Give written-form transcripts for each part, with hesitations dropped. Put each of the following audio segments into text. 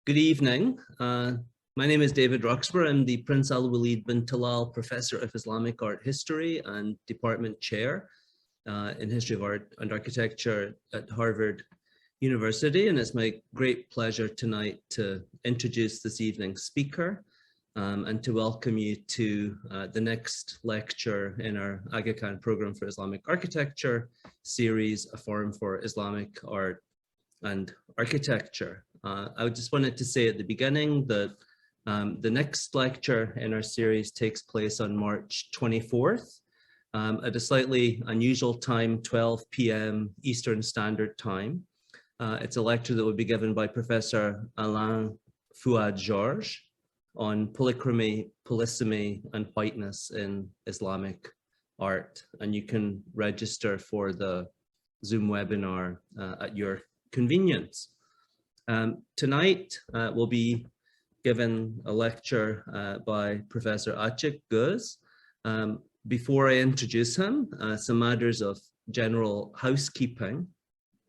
Good evening. My name is David Roxburgh. I'm the Prince Al Walid bin Talal Professor of Islamic Art History and Department Chair in History of Art and Architecture at Harvard University. And it's my great pleasure tonight to introduce this evening's speaker and to welcome you to the next lecture in our Aga Khan Program for Islamic Architecture series, A Forum for Islamic Art and Architecture. I just wanted to say at the beginning that the next lecture in our series takes place on March 24th at a slightly unusual time, 12 p.m. Eastern Standard Time. It's a lecture that will be given by Professor Alain Fouad-Georges on polychromy, polysemy, and whiteness in Islamic art. And you can register for the Zoom webinar at your convenience. Tonight we'll be given a lecture by Professor Açıkgöz. Before I introduce him, some matters of general housekeeping.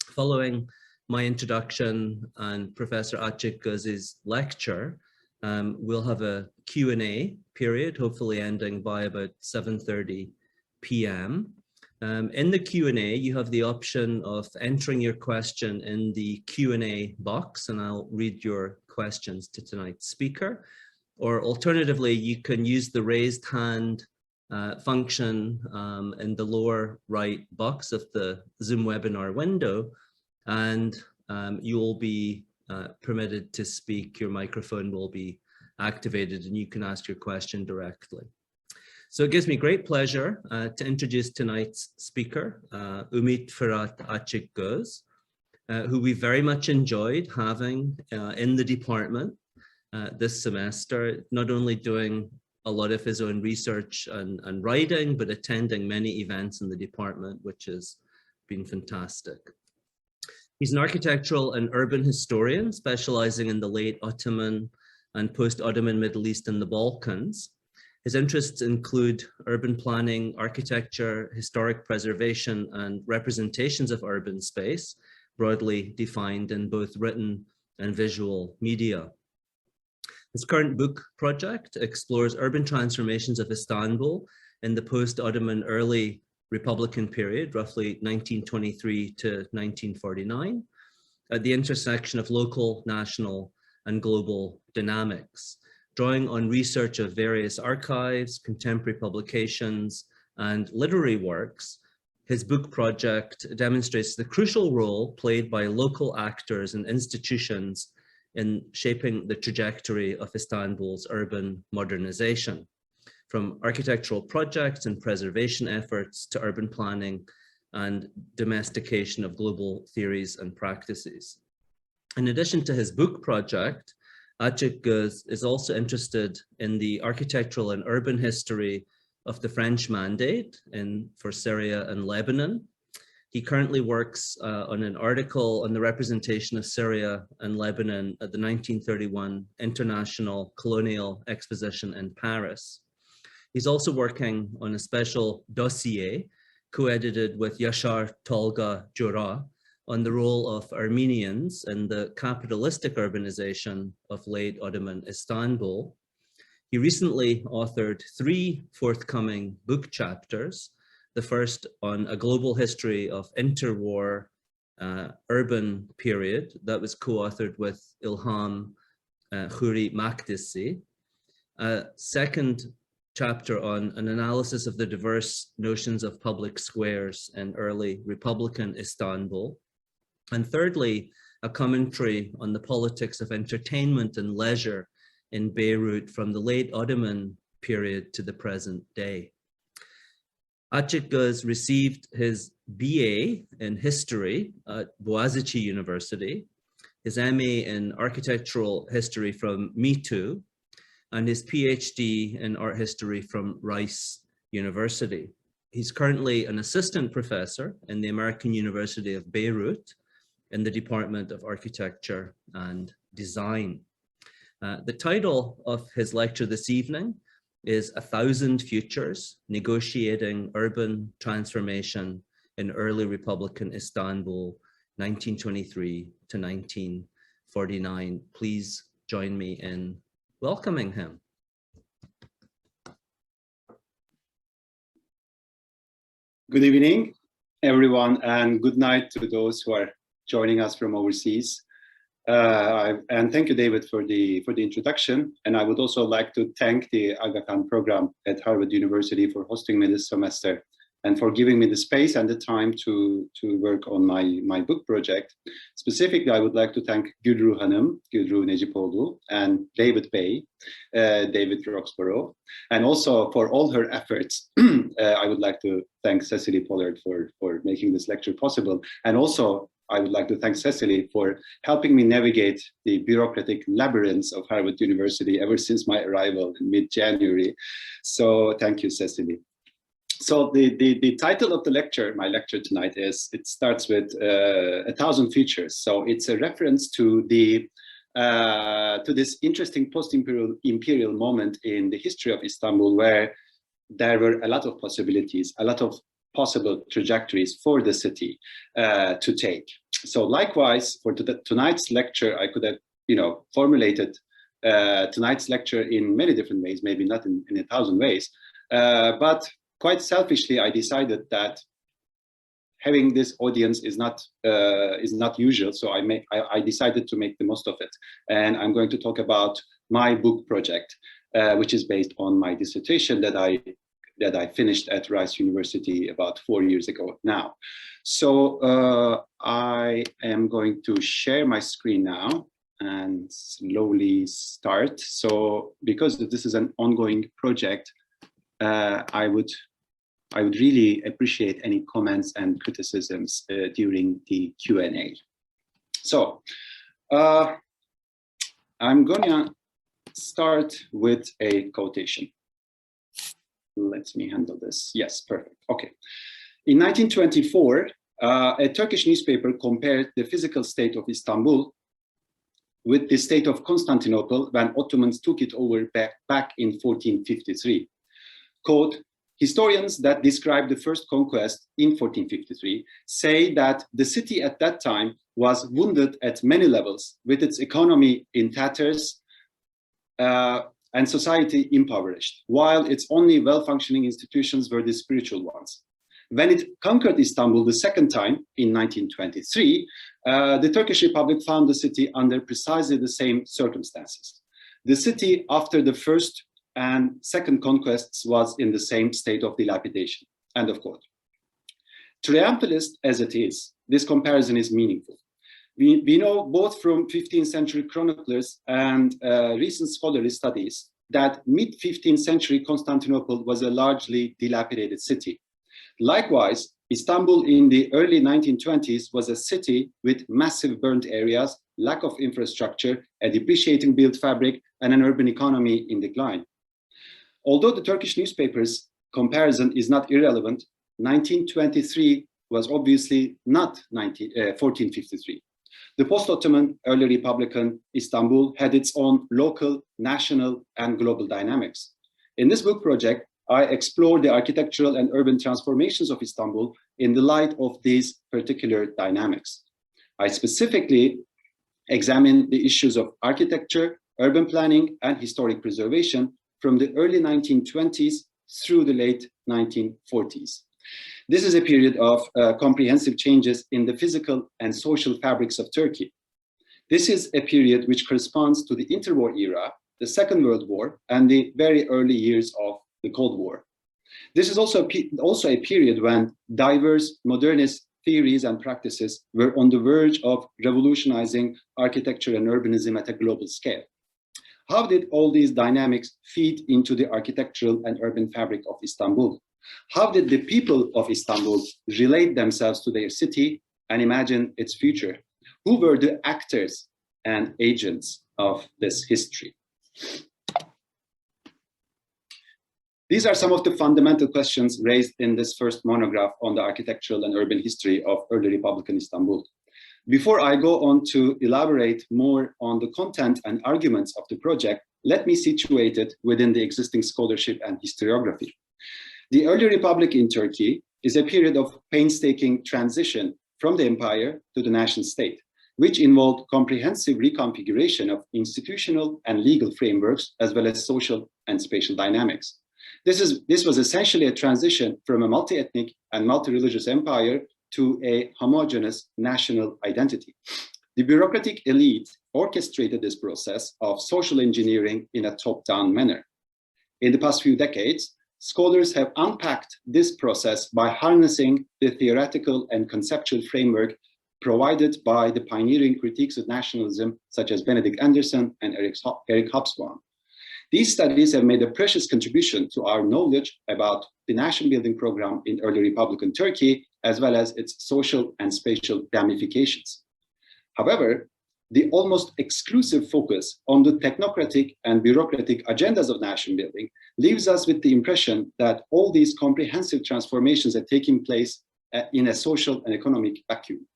Following my introduction and Professor Açıkgöz's lecture, we'll have a Q&A period, hopefully ending by about 7:30 p.m. In the Q&A, you have the option of entering your question in the Q&A box, and I'll read your questions to tonight's speaker. Or alternatively, you can use the raised hand function in the lower right box of the Zoom webinar window, and you will be permitted to speak. Your microphone will be activated and you can ask your question directly. So it gives me great pleasure to introduce tonight's speaker, Ümit Fırat Açıkgöz, who we very much enjoyed having in the department this semester, not only doing a lot of his own research and writing, but attending many events in the department, which has been fantastic. He's an architectural and urban historian specializing in the late Ottoman and post-Ottoman Middle East and the Balkans. His interests include urban planning, architecture, historic preservation, and representations of urban space, broadly defined in both written and visual media. His current book project explores urban transformations of Istanbul in the post-Ottoman early Republican period, roughly 1923 to 1949, at the intersection of local, national, and global dynamics. Drawing on research of various archives, contemporary publications, and literary works, his book project demonstrates the crucial role played by local actors and institutions in shaping the trajectory of Istanbul's urban modernization, from architectural projects and preservation efforts to urban planning and domestication of global theories and practices. In addition to his book project, Açıkgöz is also interested in the architectural and urban history of the French Mandate for Syria and Lebanon. He currently works on an article on the representation of Syria and Lebanon at the 1931 International Colonial Exposition in Paris. He's also working on a special dossier co-edited with Yaşar Tolga Jura on the role of Armenians in the capitalistic urbanization of late Ottoman Istanbul. He recently authored 3 forthcoming book chapters, the first on a global history of interwar urban period that was co-authored with Ilham Khoury Makdisi, a second chapter on an analysis of the diverse notions of public squares in early Republican Istanbul, and thirdly, a commentary on the politics of entertainment and leisure in Beirut from the late Ottoman period to the present day. Açıkgöz received his BA in history at Boğaziçi University, his MA in architectural history from MITU, and his PhD in art history from Rice University. He's currently an assistant professor in the American University of Beirut in the Department of Architecture and Design. The title of his lecture this evening is 1,000 Futures, Negotiating Urban Transformation in Early Republican Istanbul, 1923 to 19 49. Please join me in welcoming him. Good evening, everyone, and good night to those who are joining us from overseas. And thank you, David, for the introduction. And I would also like to thank the Aga Khan program at Harvard University for hosting me this semester and for giving me the space and the time to work on my book project. Specifically, I would like to thank Gülru Hanım, Gülru Necipoğlu, and David Bey, David Roxborough, and also for all her efforts. I would like to thank Cecily Pollard for making this lecture possible. And also, I would like to thank Cecily for helping me navigate the bureaucratic labyrinths of Harvard University ever since my arrival in mid-January. So thank you, Cecily. So the title of the lecture, my lecture tonight, is, it starts with 1,000 features. So it's a reference to this interesting post-imperial moment in the history of Istanbul, where there were a lot of possibilities, a lot of possible trajectories for the city to take. So likewise, for tonight's lecture, I could have, formulated tonight's lecture in many different ways, maybe not in 1,000 ways, but quite selfishly, I decided that having this audience is not usual. So I decided to make the most of it, and I'm going to talk about my book project, which is based on my dissertation that I finished at Rice University about 4 years ago now. So I am going to share my screen now and slowly start. So because this is an ongoing project, I would really appreciate any comments and criticisms during the Q&A. So I'm gonna start with a quotation. Let me handle this. Yes, perfect. Okay. In 1924, a Turkish newspaper compared the physical state of Istanbul with the state of Constantinople when Ottomans took it over back in 1453. Quote, historians that describe the first conquest in 1453 say that the city at that time was wounded at many levels, with its economy in tatters, and society impoverished, while its only well-functioning institutions were the spiritual ones. When it conquered Istanbul the second time in 1923, the Turkish Republic found the city under precisely the same circumstances. The city, after the first and second conquests, was in the same state of dilapidation. End of quote. Triumphalist as it is, this comparison is meaningful. We know both from 15th century chroniclers and recent scholarly studies that mid-15th century Constantinople was a largely dilapidated city. Likewise, Istanbul in the early 1920s was a city with massive burnt areas, lack of infrastructure, a depreciating built fabric, and an urban economy in decline. Although the Turkish newspapers' comparison is not irrelevant, 1923 was obviously not 1453. The post-Ottoman, early Republican Istanbul had its own local, national, and global dynamics. In this book project, I explore the architectural and urban transformations of Istanbul in the light of these particular dynamics. I specifically examine the issues of architecture, urban planning, and historic preservation from the early 1920s through the late 1940s. This is a period of comprehensive changes in the physical and social fabrics of Turkey. This is a period which corresponds to the interwar era, the Second World War, and the very early years of the Cold War. This is also a period when diverse modernist theories and practices were on the verge of revolutionizing architecture and urbanism at a global scale. How did all these dynamics feed into the architectural and urban fabric of Istanbul? How did the people of Istanbul relate themselves to their city and imagine its future? Who were the actors and agents of this history? These are some of the fundamental questions raised in this first monograph on the architectural and urban history of early Republican Istanbul. Before I go on to elaborate more on the content and arguments of the project, let me situate it within the existing scholarship and historiography. The early Republic in Turkey is a period of painstaking transition from the empire to the nation state. which involved comprehensive reconfiguration of institutional and legal frameworks, as well as social and spatial dynamics. This was essentially a transition from a multi-ethnic and multi-religious empire to a homogeneous national identity. The bureaucratic elite orchestrated this process of social engineering in a top-down manner. In the past few decades, scholars have unpacked this process by harnessing the theoretical and conceptual framework provided by the pioneering critiques of nationalism, such as Benedict Anderson and Eric Hobsbawm. These studies have made a precious contribution to our knowledge about the nation-building program in early Republican Turkey, as well as its social and spatial ramifications. However, the almost exclusive focus on the technocratic and bureaucratic agendas of nation-building leaves us with the impression that all these comprehensive transformations are taking place in a social and economic vacuum.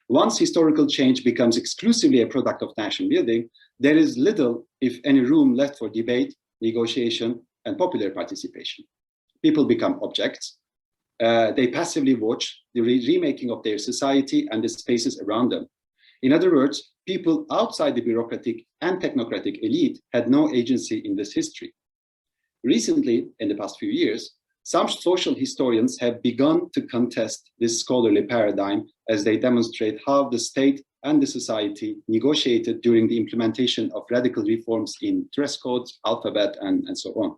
Once historical change becomes exclusively a product of nation-building, there is little, if any, room left for debate, negotiation, and popular participation. People become objects. They passively watch the remaking of their society and the spaces around them. In other words, people outside the bureaucratic and technocratic elite had no agency in this history. Recently, in the past few years, some social historians have begun to contest this scholarly paradigm as they demonstrate how the state and the society negotiated during the implementation of radical reforms in dress codes, alphabet, and so on.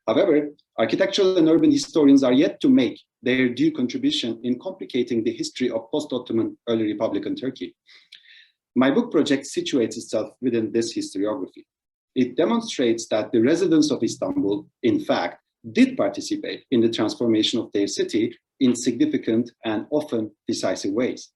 However, architectural and urban historians are yet to make their due contribution in complicating the history of post-Ottoman early Republican Turkey. My book project situates itself within this historiography. It demonstrates that the residents of Istanbul, in fact, did participate in the transformation of their city in significant and often decisive ways.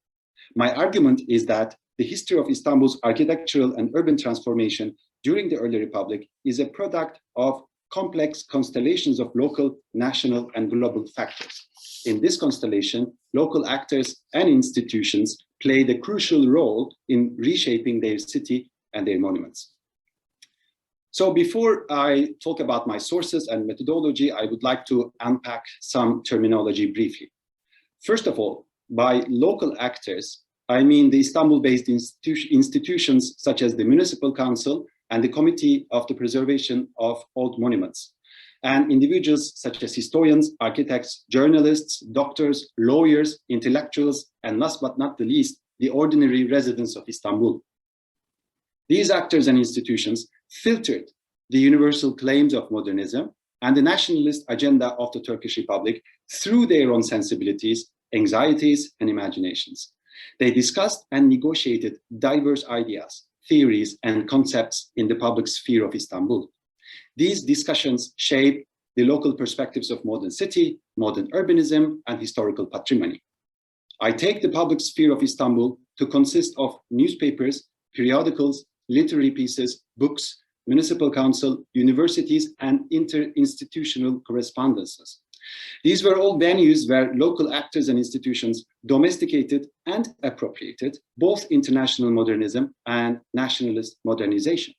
My argument is that the history of Istanbul's architectural and urban transformation during the early Republic is a product of complex constellations of local, national, and global factors. In this constellation, local actors and institutions played a crucial role in reshaping their city and their monuments. So before I talk about my sources and methodology, I would like to unpack some terminology briefly. First of all, by local actors, I mean the Istanbul-based institutions such as the Municipal Council and the Committee of the Preservation of Old Monuments, and individuals such as historians, architects, journalists, doctors, lawyers, intellectuals, and last but not the least, the ordinary residents of Istanbul. These actors and institutions filtered the universal claims of modernism and the nationalist agenda of the Turkish Republic through their own sensibilities, anxieties, and imaginations. They discussed and negotiated diverse ideas, theories, and concepts in the public sphere of Istanbul. These discussions shape the local perspectives of modern city, modern urbanism, and historical patrimony. I take the public sphere of Istanbul to consist of newspapers, periodicals, literary pieces, books, municipal council, universities, and inter-institutional correspondences. These were all venues where local actors and institutions domesticated and appropriated both international modernism and nationalist modernization.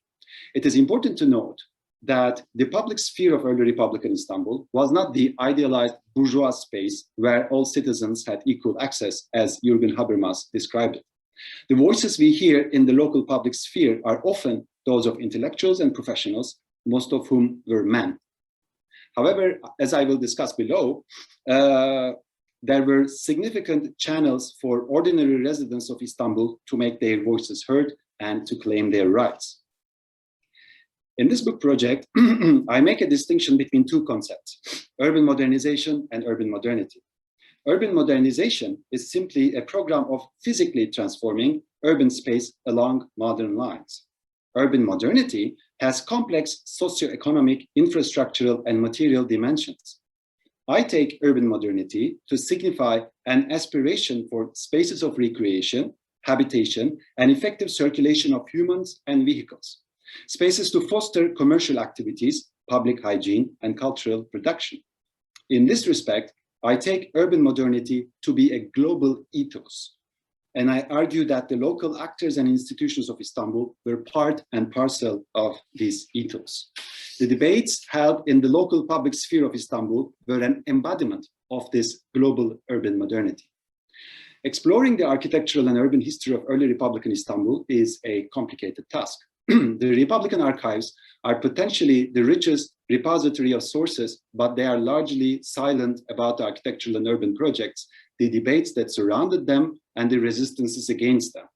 It is important to note that the public sphere of early Republican Istanbul was not the idealized bourgeois space where all citizens had equal access, as Jürgen Habermas described it. The voices we hear in the local public sphere are often those of intellectuals and professionals, most of whom were men. However, as I will discuss below, there were significant channels for ordinary residents of Istanbul to make their voices heard and to claim their rights. In this book project, I make a distinction between two concepts, urban modernization and urban modernity. Urban modernization is simply a program of physically transforming urban space along modern lines. Urban modernity has complex socioeconomic, infrastructural, and material dimensions. I take urban modernity to signify an aspiration for spaces of recreation, habitation, and effective circulation of humans and vehicles. Spaces to foster commercial activities, public hygiene, and cultural production. In this respect, I take urban modernity to be a global ethos. And I argue that the local actors and institutions of Istanbul were part and parcel of this ethos. The debates held in the local public sphere of Istanbul were an embodiment of this global urban modernity. Exploring the architectural and urban history of early Republican Istanbul is a complicated task. The Republican archives are potentially the richest repository of sources, but they are largely silent about the architectural and urban projects, the debates that surrounded them, and the resistances against them.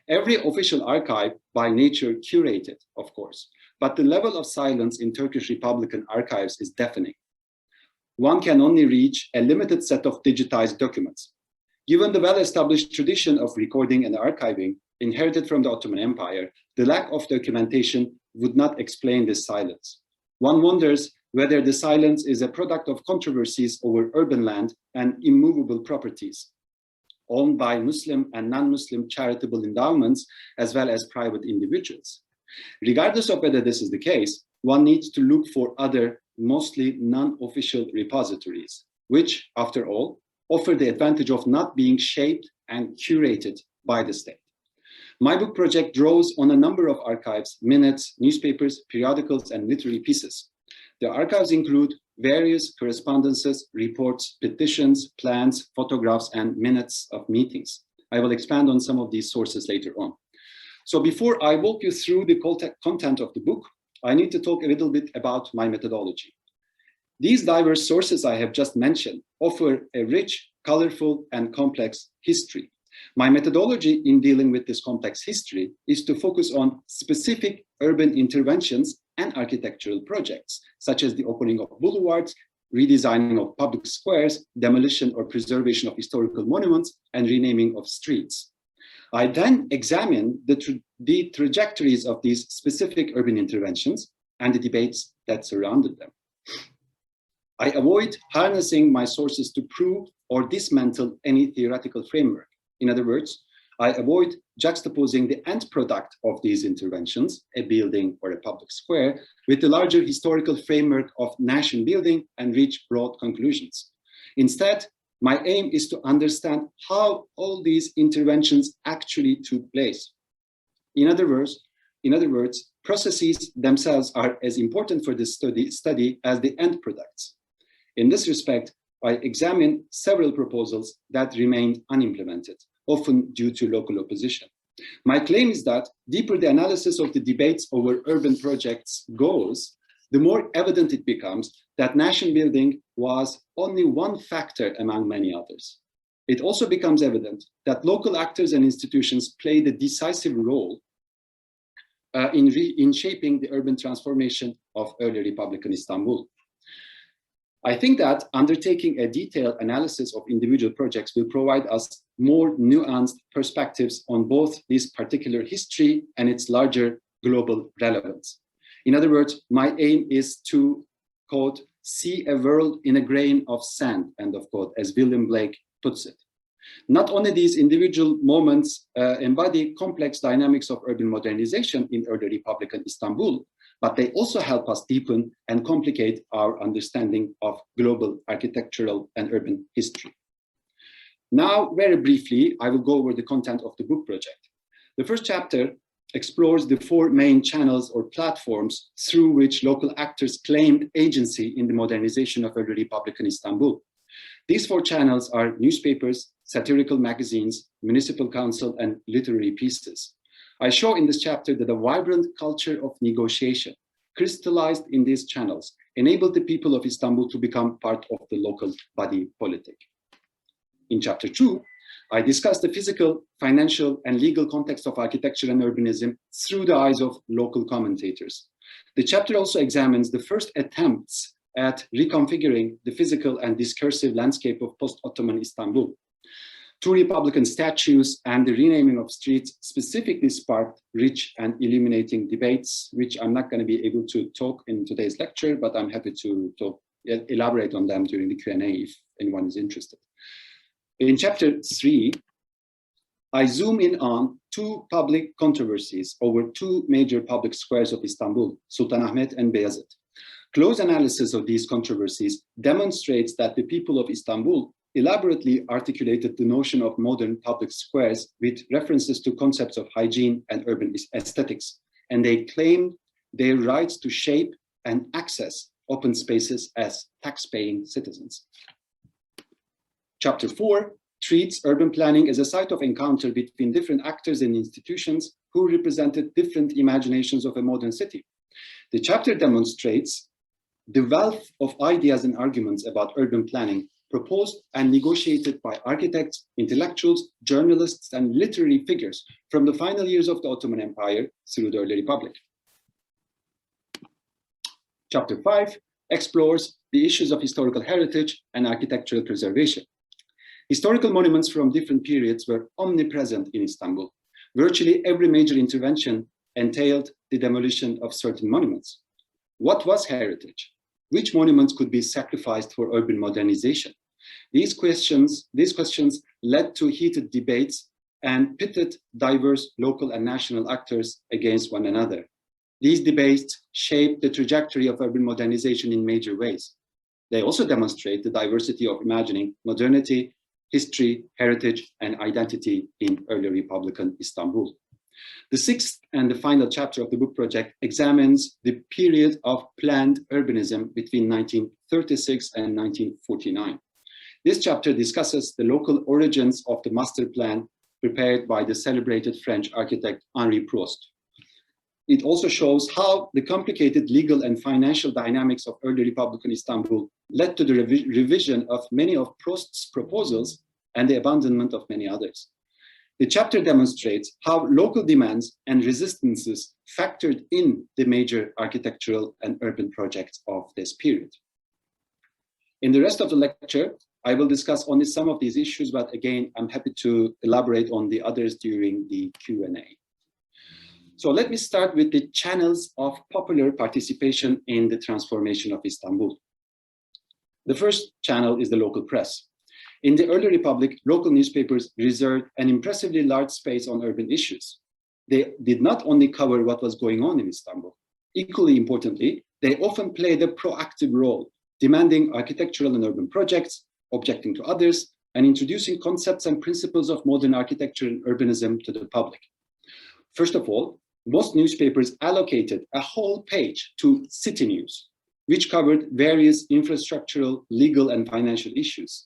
Every official archive, by nature, curated, of course, but the level of silence in Turkish Republican archives is deafening. One can only reach a limited set of digitized documents. Given the well-established tradition of recording and archiving inherited from the Ottoman Empire, the lack of documentation would not explain this silence. One wonders whether the silence is a product of controversies over urban land and immovable properties, owned by Muslim and non-Muslim charitable endowments, as well as private individuals. Regardless of whether this is the case, one needs to look for other, mostly non-official repositories, which, after all, offer the advantage of not being shaped and curated by the state. My book project draws on a number of archives, minutes, newspapers, periodicals, and literary pieces. The archives include various correspondences, reports, petitions, plans, photographs, and minutes of meetings. I will expand on some of these sources later on. So before I walk you through the content of the book, I need to talk a little bit about my methodology. These diverse sources I have just mentioned offer a rich, colorful, and complex history. My methodology in dealing with this complex history is to focus on specific urban interventions and architectural projects, such as the opening of boulevards, redesigning of public squares, demolition or preservation of historical monuments, and renaming of streets. I then examine the trajectories of these specific urban interventions and the debates that surrounded them. I avoid harnessing my sources to prove or dismantle any theoretical framework. In other words, I avoid juxtaposing the end product of these interventions, a building or a public square, with the larger historical framework of nation building and reach broad conclusions. Instead, my aim is to understand how all these interventions actually took place. In other words, processes themselves are as important for this study as the end products. In this respect, I examine several proposals that remained unimplemented, often due to local opposition. My claim is that deeper the analysis of the debates over urban projects goes, the more evident it becomes that nation building was only one factor among many others. It also becomes evident that local actors and institutions played a decisive role in shaping the urban transformation of early Republican Istanbul. I think that undertaking a detailed analysis of individual projects will provide us more nuanced perspectives on both this particular history and its larger global relevance. In other words, my aim is to, quote, see a world in a grain of sand, end of quote, as William Blake puts it. Not only these individual moments embody complex dynamics of urban modernization in early Republican Istanbul, but they also help us deepen and complicate our understanding of global architectural and urban history. Now, very briefly, I will go over the content of the book project. The first chapter explores the four main channels or platforms through which local actors claimed agency in the modernization of early Republican Istanbul. These four channels are newspapers, satirical magazines, municipal council, and literary pieces. I show in this chapter that a vibrant culture of negotiation crystallized in these channels enabled the people of Istanbul to become part of the local body politic. In chapter 2, I discuss the physical, financial, and legal context of architecture and urbanism through the eyes of local commentators. The chapter also examines the first attempts at reconfiguring the physical and discursive landscape of post-Ottoman Istanbul. Two Republican statues and the renaming of streets specifically sparked rich and illuminating debates, which I'm not going to be able to talk in today's lecture, but I'm happy to elaborate on them during the Q&A if anyone is interested. In chapter 3, I zoom in on two public controversies over two major public squares of Istanbul, Sultanahmet and Beyazıt. Close analysis of these controversies demonstrates that the people of Istanbul elaborately articulated the notion of modern public squares with references to concepts of hygiene and urban aesthetics, and they claimed their rights to shape and access open spaces as tax-paying citizens. Chapter 4 treats urban planning as a site of encounter between different actors and institutions who represented different imaginations of a modern city. The chapter demonstrates the wealth of ideas and arguments about urban planning proposed and negotiated by architects, intellectuals, journalists, and literary figures from the final years of the Ottoman Empire through the early Republic. Chapter 5 explores the issues of historical heritage and architectural preservation. Historical monuments from different periods were omnipresent in Istanbul. Virtually every major intervention entailed the demolition of certain monuments. What was heritage? Which monuments could be sacrificed for urban modernization? These questions led to heated debates and pitted diverse local and national actors against one another. These debates shaped the trajectory of urban modernization in major ways. They also demonstrate the diversity of imagining modernity, history, heritage, and identity in early Republican Istanbul. The sixth and the final chapter of the book project examines the period of planned urbanism between 1936 and 1949. This chapter discusses the local origins of the master plan prepared by the celebrated French architect Henri Prost. It also shows how the complicated legal and financial dynamics of early Republican Istanbul led to the revision of many of Prost's proposals and the abandonment of many others. The chapter demonstrates how local demands and resistances factored in the major architectural and urban projects of this period. In the rest of the lecture, I will discuss only some of these issues, but again, I'm happy to elaborate on the others during the Q&A. So let me start with the channels of popular participation in the transformation of Istanbul. The first channel is the local press. In the early Republic, local newspapers reserved an impressively large space on urban issues. They did not only cover what was going on in Istanbul. Equally importantly, they often played a proactive role, demanding architectural and urban projects, objecting to others, and introducing concepts and principles of modern architecture and urbanism to the public. First of all, most newspapers allocated a whole page to city news, which covered various infrastructural, legal, and financial issues.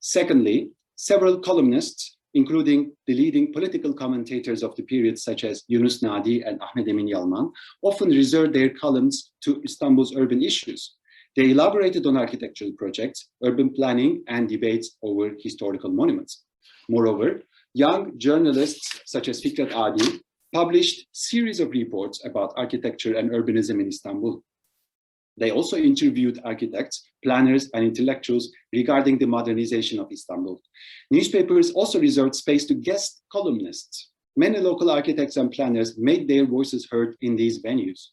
Secondly, several columnists, including the leading political commentators of the period, such as Yunus Nadi and Ahmed Emin Yalman, often reserved their columns to Istanbul's urban issues. They elaborated on architectural projects, urban planning, and debates over historical monuments. Moreover, young journalists such as Fırat Adi published series of reports about architecture and urbanism in Istanbul. They also interviewed architects, planners, and intellectuals regarding the modernization of Istanbul. Newspapers also reserved space to guest columnists. Many local architects and planners made their voices heard in these venues.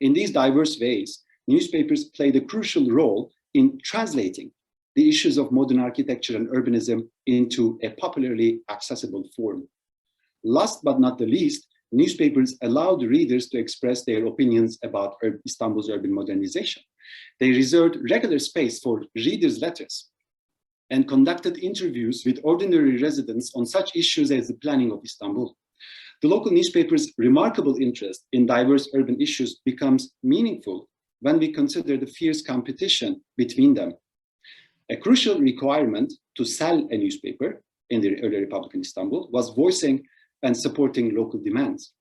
In these diverse ways, newspapers played a crucial role in translating the issues of modern architecture and urbanism into a popularly accessible form. Last but not the least, newspapers allowed readers to express their opinions about Istanbul's urban modernization. They reserved regular space for readers' letters and conducted interviews with ordinary residents on such issues as the planning of Istanbul. The local newspapers' remarkable interest in diverse urban issues becomes meaningful when we consider the fierce competition between them. A crucial requirement to sell a newspaper in the early Republican Istanbul was voicing and supporting local demands.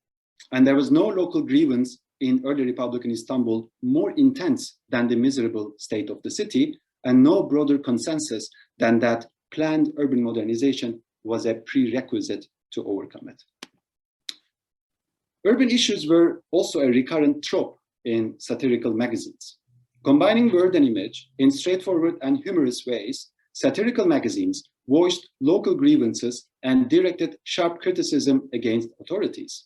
And there was no local grievance in early Republican Istanbul more intense than the miserable state of the city, and no broader consensus than that planned urban modernization was a prerequisite to overcome it. Urban issues were also a recurrent trope in satirical magazines. Combining word and image in straightforward and humorous ways, satirical magazines voiced local grievances and directed sharp criticism against authorities.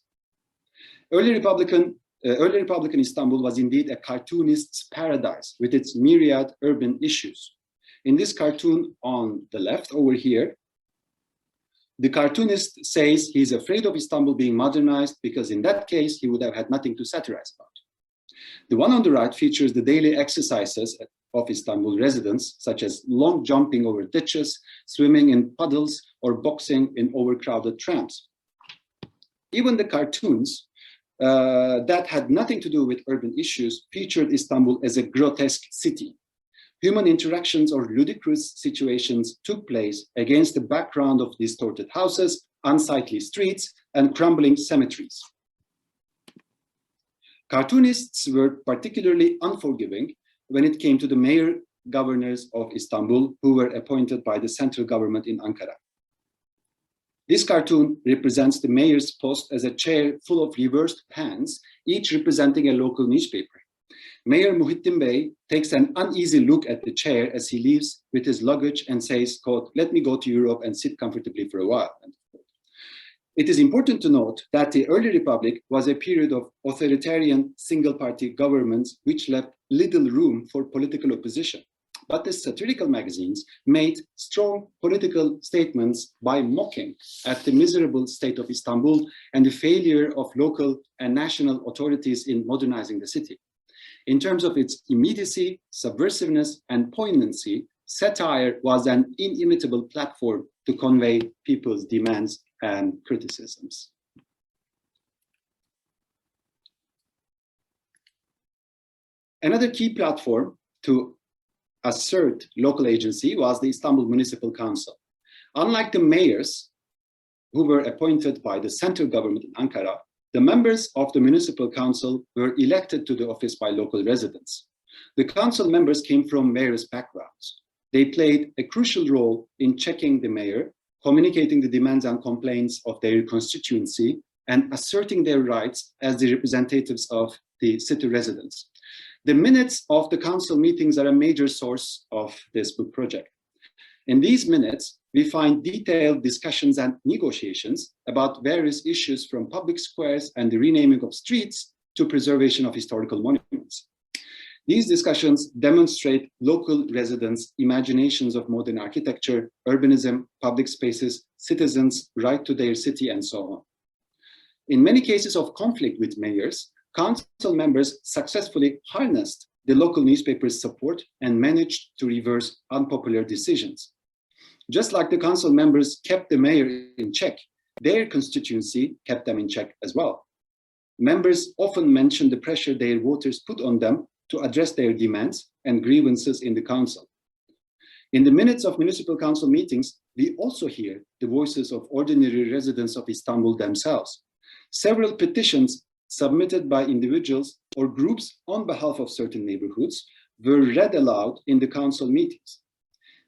Early Republican Istanbul was indeed a cartoonist's paradise with its myriad urban issues. In this cartoon on the left over here, the cartoonist says he's afraid of Istanbul being modernized because in that case, he would have had nothing to satirize about. The one on the right features the daily exercises of Istanbul residents, such as long jumping over ditches, swimming in puddles, or boxing in overcrowded trams. Even the cartoons that had nothing to do with urban issues featured Istanbul as a grotesque city. human interactions or ludicrous situations took place against the background of distorted houses, unsightly streets, and crumbling cemeteries. Cartoonists were particularly unforgiving when it came to the mayor governors of Istanbul, who were appointed by the central government in Ankara. This cartoon represents the mayor's post as a chair full of reversed pans, each representing a local newspaper. Mayor Muhittin Bey takes an uneasy look at the chair as he leaves with his luggage and says, quote, "Let me go to Europe and sit comfortably for a while." It is important to note that the early republic was a period of authoritarian single-party governments which left little room for political opposition. But the satirical magazines made strong political statements by mocking at the miserable state of Istanbul and the failure of local and national authorities in modernizing the city. In terms of its immediacy, subversiveness, and poignancy, satire was an inimitable platform to convey people's demands and criticisms. Another key platform to assert local agency was the Istanbul Municipal Council. Unlike the mayors, who were appointed by the central government in Ankara, the members of the Municipal Council were elected to the office by local residents. The council members came from various backgrounds. They played a crucial role in checking the mayor, communicating the demands and complaints of their constituency, and asserting their rights as the representatives of the city residents. The minutes of the council meetings are a major source of this book project. In these minutes, we find detailed discussions and negotiations about various issues from public squares and the renaming of streets to preservation of historical monuments. These discussions demonstrate local residents' imaginations of modern architecture, urbanism, public spaces, citizens' right to their city, and so on. In many cases of conflict with mayors, council members successfully harnessed the local newspaper's support and managed to reverse unpopular decisions. Just like the council members kept the mayor in check, their constituency kept them in check as well. Members often mentioned the pressure their voters put on them to address their demands and grievances in the council. In the minutes of municipal council meetings, we also hear the voices of ordinary residents of Istanbul themselves. Several petitions submitted by individuals or groups on behalf of certain neighborhoods were read aloud in the council meetings.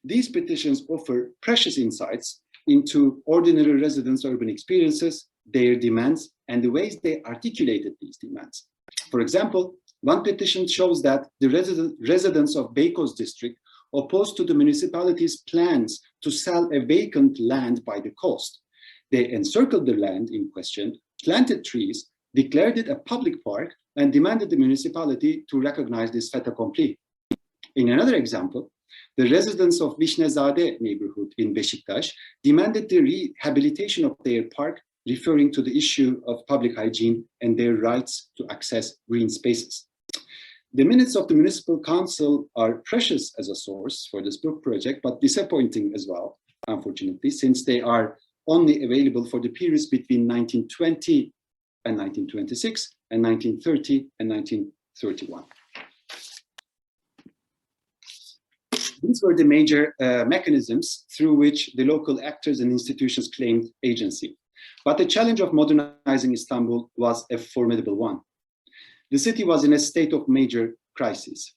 These petitions offer precious insights into ordinary residents' urban experiences, their demands, and the ways they articulated these demands. For example, one petition shows that the residents of Beykoz district opposed to the municipality's plans to sell a vacant land by the coast. They encircled the land in question, planted trees, declared it a public park, and demanded the municipality to recognize this fait accompli. In another example, the residents of Vishnezade neighborhood in Beşiktaş demanded the rehabilitation of their park, referring to the issue of public hygiene and their rights to access green spaces. The minutes of the municipal council are precious as a source for this book project, but disappointing as well, unfortunately, since they are only available for the periods between 1920 and 1926 and 1930 and 1931. These were the major mechanisms through which the local actors and institutions claimed agency. But the challenge of modernizing Istanbul was a formidable one. The city was in a state of major crisis.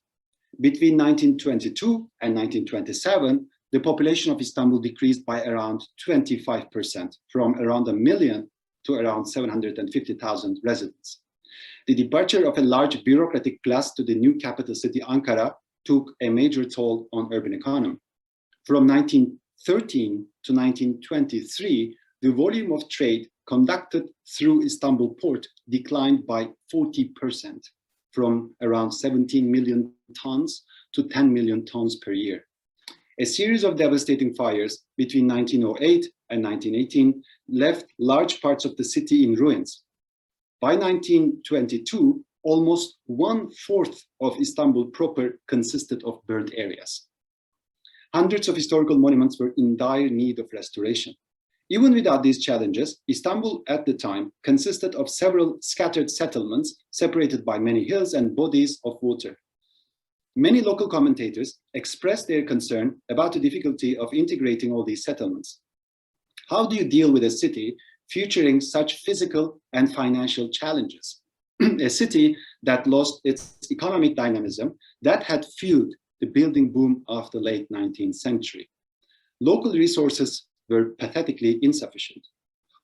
Between 1922 and 1927, the population of Istanbul decreased by around 25%, from around 1 million to around 750,000 residents. The departure of a large bureaucratic class to the new capital city, Ankara, took a major toll on urban economy. From 1913 to 1923, the volume of trade conducted through Istanbul port declined by 40%, from around 17 million tons to 10 million tons per year. A series of devastating fires between 1908 and 1918 left large parts of the city in ruins. By 1922, almost 1/4 of Istanbul proper consisted of burnt areas. Hundreds of historical monuments were in dire need of restoration. Even without these challenges, Istanbul at the time consisted of several scattered settlements separated by many hills and bodies of water. Many local commentators expressed their concern about the difficulty of integrating all these settlements. How do you deal with a city featuring such physical and financial challenges? A city that lost its economic dynamism that had fueled the building boom of the late 19th century. Local resources were pathetically insufficient.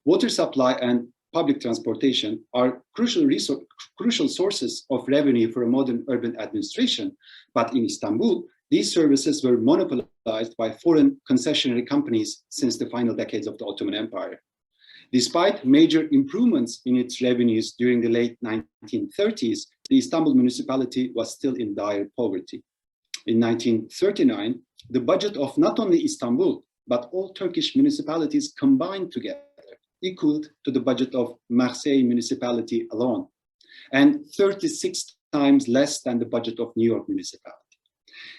Water supply and public transportation are crucial sources of revenue for a modern urban administration, but in Istanbul, these services were monopolized by foreign concessionary companies since the final decades of the Ottoman Empire. Despite major improvements in its revenues during the late 1930s, the Istanbul municipality was still in dire poverty. In 1939, the budget of not only Istanbul, but all Turkish municipalities combined together equaled to the budget of Marseille municipality alone, and 36 times less than the budget of New York municipality.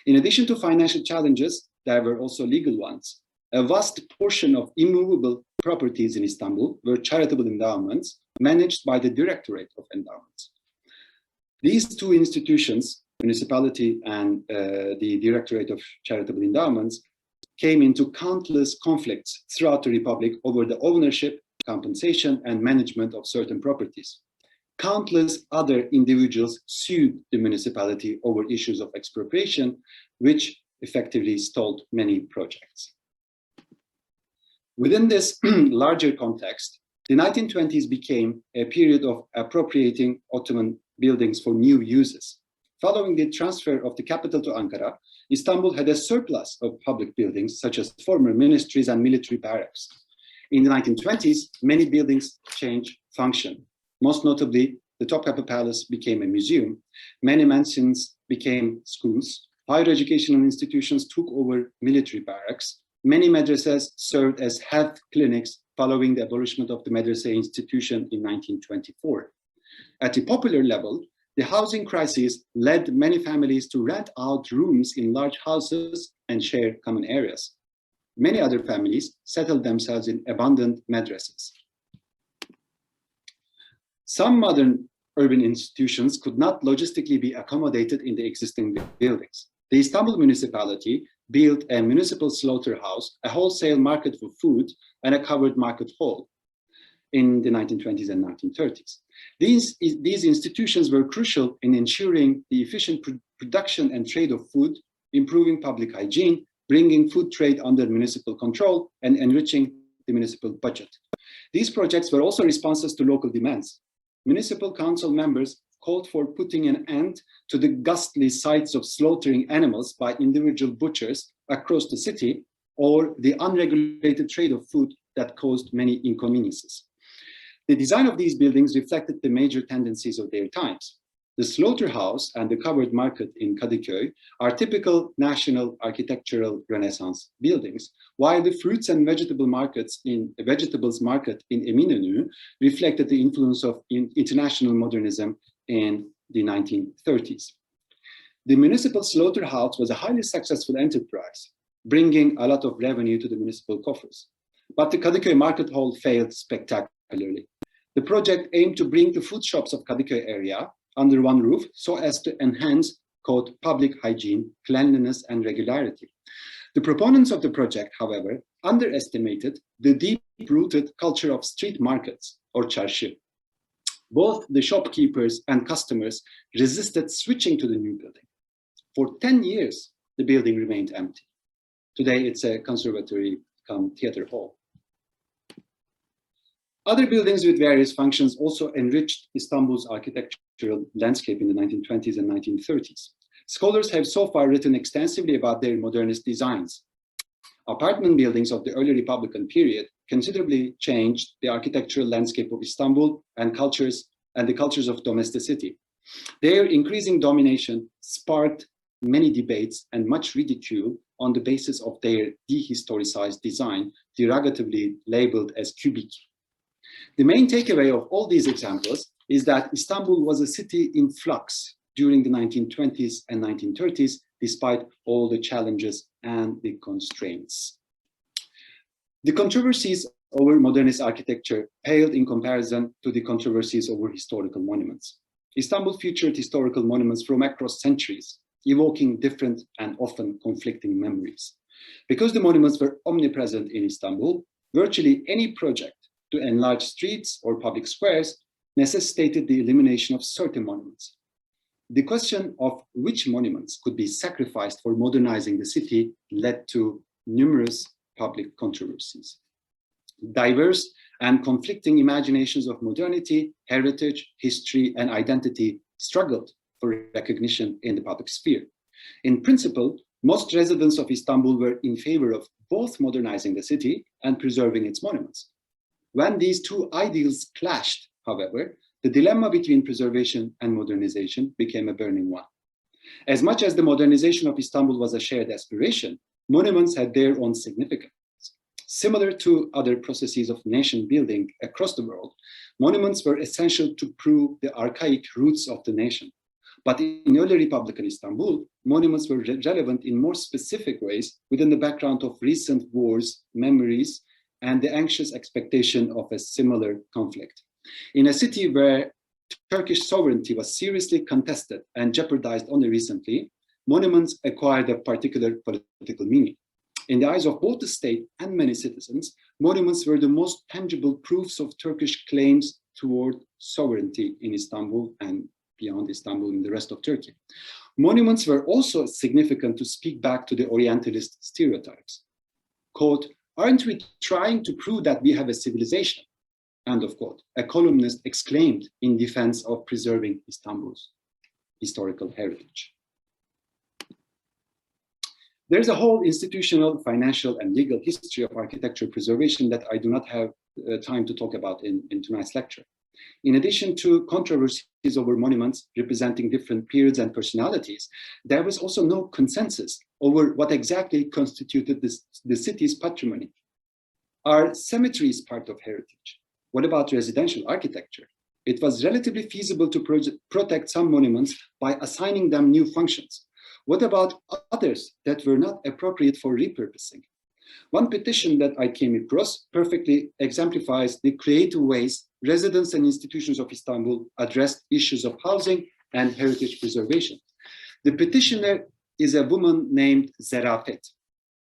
In addition to financial challenges, there were also legal ones. A vast portion of immovable properties in Istanbul were charitable endowments managed by the Directorate of Endowments. These two institutions, municipality and the Directorate of Charitable Endowments, came into countless conflicts throughout the Republic over the ownership, compensation, and management of certain properties. Countless other individuals sued the municipality over issues of expropriation, which effectively stalled many projects. Within this larger context, the 1920s became a period of appropriating Ottoman buildings for new uses. Following the transfer of the capital to Ankara, Istanbul had a surplus of public buildings, such as former ministries and military barracks. In the 1920s, many buildings changed function. Most notably, the Topkapı Palace became a museum. Many mansions became schools. Higher educational institutions took over military barracks. Many madrasas served as health clinics following the abolishment of the madrasa institution in 1924. At the popular level, the housing crisis led many families to rent out rooms in large houses and share common areas. Many other families settled themselves in abandoned madrasas. Some modern urban institutions could not logistically be accommodated in the existing buildings. The Istanbul municipality built a municipal slaughterhouse, a wholesale market for food, and a covered market hall in the 1920s and 1930s. These institutions were crucial in ensuring the efficient production and trade of food, improving public hygiene, bringing food trade under municipal control, and enriching the municipal budget. These projects were also responses to local demands. Municipal council members called for putting an end to the ghastly sights of slaughtering animals by individual butchers across the city, or the unregulated trade of food that caused many inconveniences. The design of these buildings reflected the major tendencies of their times. The slaughterhouse and the covered market in Kadıköy are typical national architectural Renaissance buildings, while the fruits and vegetables market in Eminönü reflected the influence of international modernism in the 1930s. The municipal slaughterhouse was a highly successful enterprise, bringing a lot of revenue to the municipal coffers. But the Kadıköy market hall failed spectacularly. The project aimed to bring the food shops of Kadıköy area under one roof so as to enhance, quote, public hygiene, cleanliness, and regularity. The proponents of the project, however, underestimated the deep-rooted culture of street markets, or çarşı. Both the shopkeepers and customers resisted switching to the new building. For 10 years, the building remained empty. Today, it's a conservatory come theater hall. Other buildings with various functions also enriched Istanbul's architectural landscape in the 1920s and 1930s. Scholars have so far written extensively about their modernist designs. Apartment buildings of the early Republican period considerably changed the architectural landscape of Istanbul and the cultures of domesticity. Their increasing domination sparked many debates and much ridicule on the basis of their dehistoricized design, derogatively labeled as cubic. The main takeaway of all these examples is that Istanbul was a city in flux during the 1920s and 1930s, despite all the challenges and the constraints. The controversies over modernist architecture paled in comparison to the controversies over historical monuments. Istanbul featured historical monuments from across centuries, evoking different and often conflicting memories. Because the monuments were omnipresent in Istanbul, virtually any project to enlarge streets or public squares necessitated the elimination of certain monuments. The question of which monuments could be sacrificed for modernizing the city led to numerous public controversies. Diverse and conflicting imaginations of modernity, heritage, history, and identity struggled for recognition in the public sphere. In principle, most residents of Istanbul were in favor of both modernizing the city and preserving its monuments. When these two ideals clashed, however, the dilemma between preservation and modernization became a burning one. As much as the modernization of Istanbul was a shared aspiration, monuments had their own significance. Similar to other processes of nation building across the world, monuments were essential to prove the archaic roots of the nation. But in early Republican Istanbul, monuments were relevant in more specific ways within the background of recent wars, memories, and the anxious expectation of a similar conflict. In a city where Turkish sovereignty was seriously contested and jeopardized only recently, monuments acquired a particular political meaning. In the eyes of both the state and many citizens, monuments were the most tangible proofs of Turkish claims toward sovereignty in Istanbul and beyond Istanbul in the rest of Turkey. Monuments were also significant to speak back to the Orientalist stereotypes. Quote, "Aren't we trying to prove that we have a civilization?" End of quote. A columnist exclaimed in defense of preserving Istanbul's historical heritage. There's a whole institutional, financial, and legal history of architecture preservation that I do not have time to talk about in tonight's lecture. In addition to controversies over monuments representing different periods and personalities, there was also no consensus over what exactly constituted the city's patrimony. Are cemeteries part of heritage? What about residential architecture? It was relatively feasible to protect some monuments by assigning them new functions. What about others that were not appropriate for repurposing? One petition that I came across perfectly exemplifies the creative ways residents and institutions of Istanbul addressed issues of housing and heritage preservation. The petitioner is a woman named Zerafet.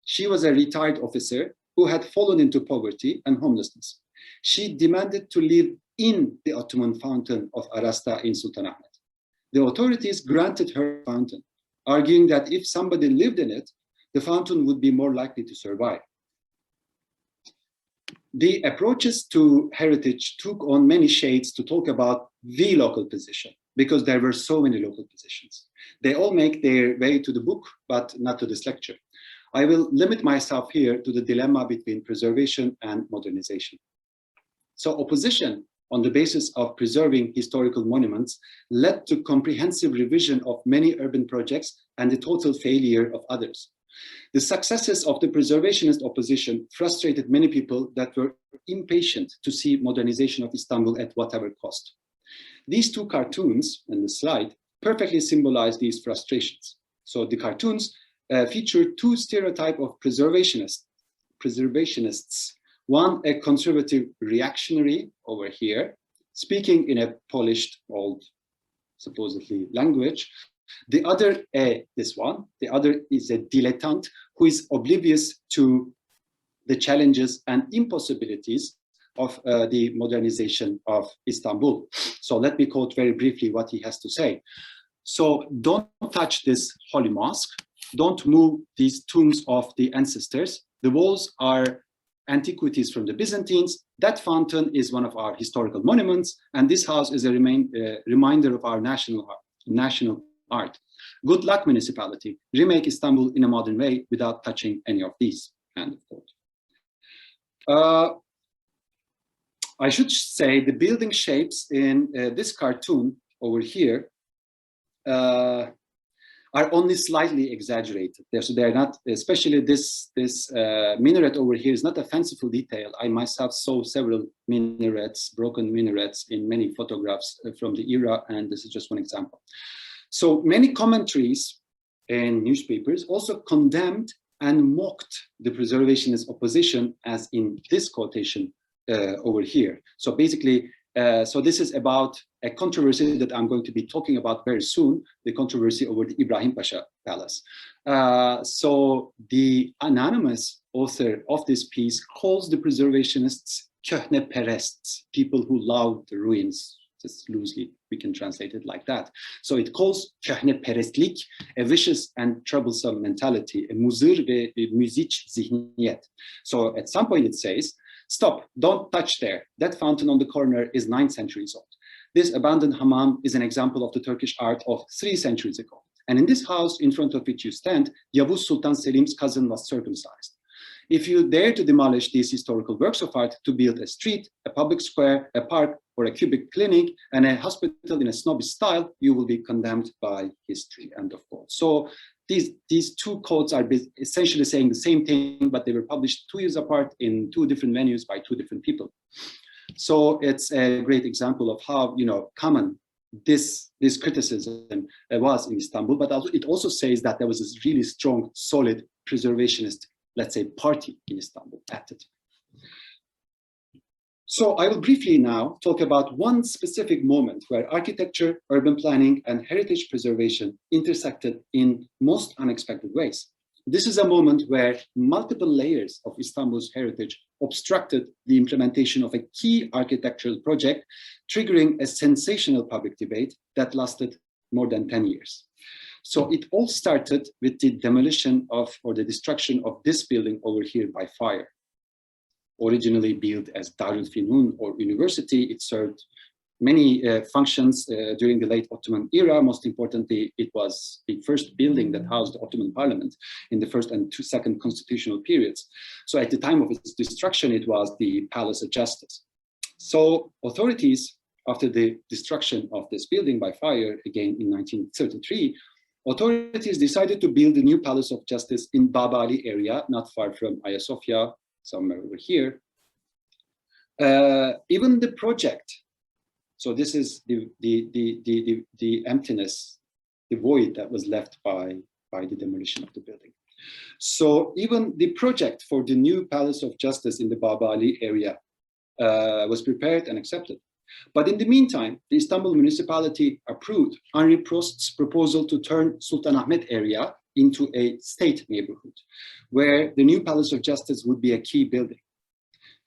She was a retired officer who had fallen into poverty and homelessness. She demanded to live in the Ottoman fountain of Arasta in Sultanahmet. The authorities granted her fountain, arguing that if somebody lived in it, the fountain would be more likely to survive. The approaches to heritage took on many shades to talk about the local position, because there were so many local positions. They all make their way to the book, but not to this lecture. I will limit myself here to the dilemma between preservation and modernization. So opposition on the basis of preserving historical monuments led to comprehensive revision of many urban projects and the total failure of others. The successes of the preservationist opposition frustrated many people that were impatient to see modernization of Istanbul at whatever cost. These two cartoons in the slide perfectly symbolize these frustrations. So the cartoons feature two stereotypes of preservationists. One, a conservative reactionary over here, speaking in a polished, old, supposedly language. The other, the other is a dilettante who is oblivious to the challenges and impossibilities of the modernization of Istanbul. So let me quote very briefly what he has to say. So don't touch this holy mosque. Don't move these tombs of the ancestors. The walls are antiquities from the Byzantines. That fountain is one of our historical monuments, and this house is a reminder of our national art. Good luck, municipality. Remake Istanbul in a modern way without touching any of these. End of quote. I should say the building shapes in this cartoon over here are only slightly exaggerated. So they're not, especially this minaret over here is not a fanciful detail. I myself saw several minarets, broken minarets in many photographs from the era, and this is just one example. So many commentaries in newspapers also condemned and mocked the preservationist opposition, as in this quotation over here. So basically, So this is about a controversy that I'm going to be talking about very soon, the controversy over the Ibrahim Pasha Palace. So the anonymous author of this piece calls the preservationists köhneperests, people who love the ruins. Just loosely, we can translate it like that. So it calls köhneperestlik a vicious and troublesome mentality, a muzır ve müziç zihniyet. So at some point it says, stop, don't touch there. That fountain on the corner is 9 centuries old. This abandoned hammam is an example of the Turkish art of 3 centuries ago. And in this house in front of which you stand, Yavuz Sultan Selim's cousin was circumcised. If you dare to demolish these historical works of art to build a street, a public square, a park, or a cubic clinic, and a hospital in a snobbish style, you will be condemned by history, end of quote. So these 2 quotes are essentially saying the same thing, but they were published 2 years apart in 2 different venues by 2 different people. So it's a great example of how, you know, common this criticism was in Istanbul, but also, it also says that there was this really strong, solid preservationist, let's say, party in Istanbul at the time. So I will briefly now talk about one specific moment where architecture, urban planning, and heritage preservation intersected in most unexpected ways. This is a moment where multiple layers of Istanbul's heritage obstructed the implementation of a key architectural project, triggering a sensational public debate that lasted more than 10 years. So it all started with the demolition of, or the destruction of this building over here by fire. Originally built as Darul Fünun or university, it served many functions during the late Ottoman era. Most importantly, it was the first building that housed the Ottoman parliament in the first and second constitutional periods. So at the time of its destruction, it was the Palace of Justice. So authorities, after the destruction of this building by fire, again in 1933, authorities decided to build a new Palace of Justice in Baba Ali area, not far from Hagia Sophia, somewhere over here. Even the project, so this is the emptiness, the void that was left by the demolition of the building. So even the project for the new Palace of Justice in the Baba Ali area was prepared and accepted. But in the meantime, the Istanbul municipality approved Henri Prost's proposal to turn Sultanahmet area into a state neighborhood, where the new Palace of Justice would be a key building.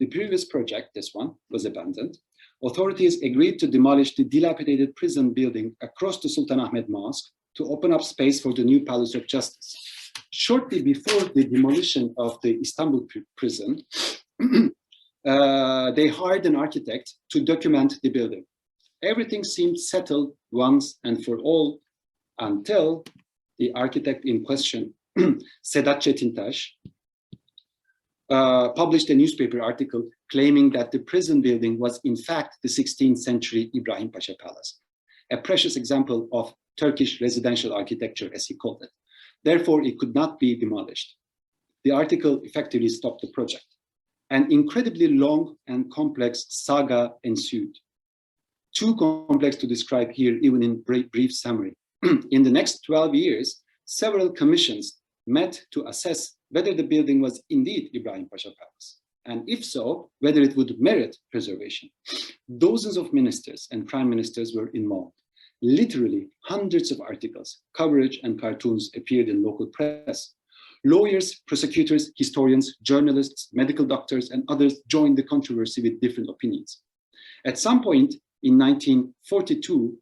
The previous project, this one, was abandoned. Authorities agreed to demolish the dilapidated prison building across the Sultanahmet Mosque to open up space for the new Palace of Justice. Shortly before the demolition of the Istanbul prison, they hired an architect to document the building. Everything seemed settled once and for all until the architect in question, Sedat Çetintaş, published a newspaper article claiming that the prison building was in fact the 16th century Ibrahim Pasha Palace, a precious example of Turkish residential architecture, as he called it. Therefore, it could not be demolished. The article effectively stopped the project. An incredibly long and complex saga ensued. Too complex to describe here, even in brief summary. In the next 12 years, several commissions met to assess whether the building was indeed Ibrahim Pasha Palace, and if so, whether it would merit preservation. Dozens of ministers and prime ministers were involved. Literally hundreds of articles, coverage, and cartoons appeared in local press. Lawyers, prosecutors, historians, journalists, medical doctors, and others joined the controversy with different opinions. At some point in 1942,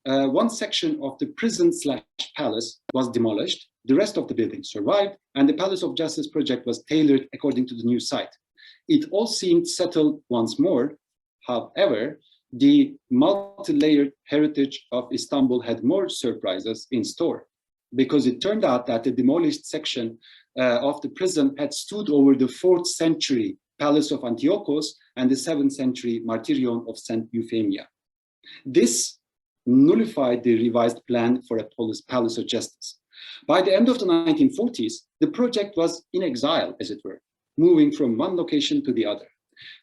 one section of the prison/palace was demolished. The rest of the building survived, and the Palace of Justice project was tailored according to the new site. It all seemed settled once more. However, the multi-layered heritage of Istanbul had more surprises in store, because it turned out that the demolished section of the prison had stood over the 4th century Palace of Antiochos and the 7th century Martyrion of St. Euphemia. This nullified the revised plan for a Palace of Justice. By the end of the 1940s, the project was in exile, as it were, moving from one location to the other.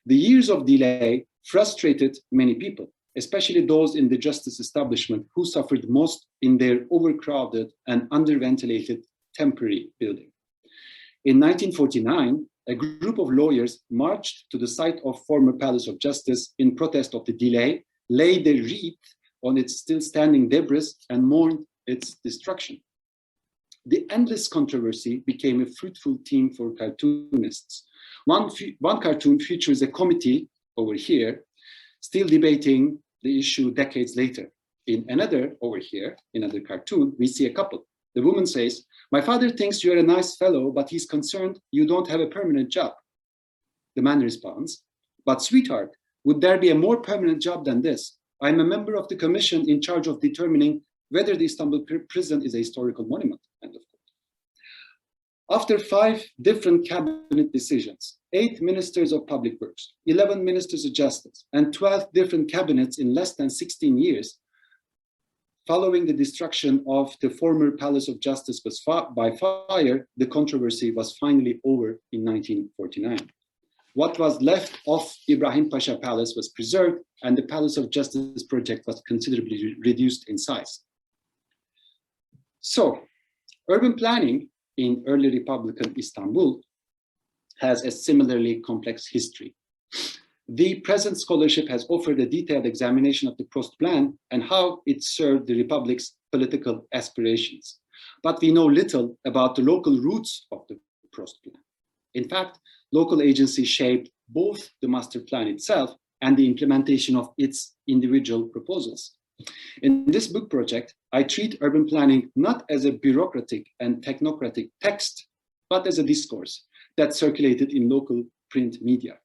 The years of delay frustrated many people, especially those in the justice establishment who suffered most in their overcrowded and underventilated temporary building. In 1949, a group of lawyers marched to the site of former Palace of Justice in protest of the delay, laid a wreath on its still standing debris, and mourned its destruction. The endless controversy became a fruitful theme for cartoonists. One cartoon features a committee over here, still debating the issue decades later. In another, over here, in another cartoon, we see a couple. The woman says, "My father thinks you're a nice fellow, but he's concerned you don't have a permanent job." The man responds, "But sweetheart, would there be a more permanent job than this? I'm a member of the commission in charge of determining whether the Istanbul prison is a historical monument." End of quote. After 5 different cabinet decisions, 8 ministers of public works, 11 ministers of justice, and 12 different cabinets in less than 16 years, following the destruction of the former Palace of Justice by fire, the controversy was finally over in 1949. What was left of Ibrahim Pasha Palace was preserved, and the Palace of Justice project was considerably reduced in size. So, urban planning in early Republican Istanbul has a similarly complex history. The present scholarship has offered a detailed examination of the Prost Plan and how it served the Republic's political aspirations. But we know little about the local roots of the Prost Plan. In fact, local agencies shaped both the master plan itself and the implementation of its individual proposals. In this book project, I treat urban planning not as a bureaucratic and technocratic text, but as a discourse that circulated in local print media.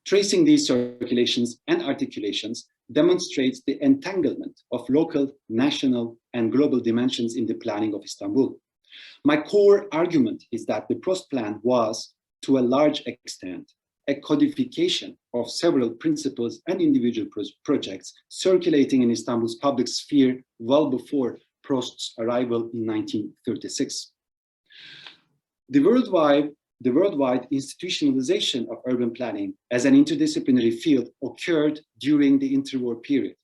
Tracing these circulations and articulations demonstrates the entanglement of local, national, and global dimensions in the planning of Istanbul. My core argument is that the Prost Plan was, to a large extent, a codification of several principles and individual projects circulating in Istanbul's public sphere well before Prost's arrival in 1936. The worldwide institutionalization of urban planning as an interdisciplinary field occurred during the interwar period.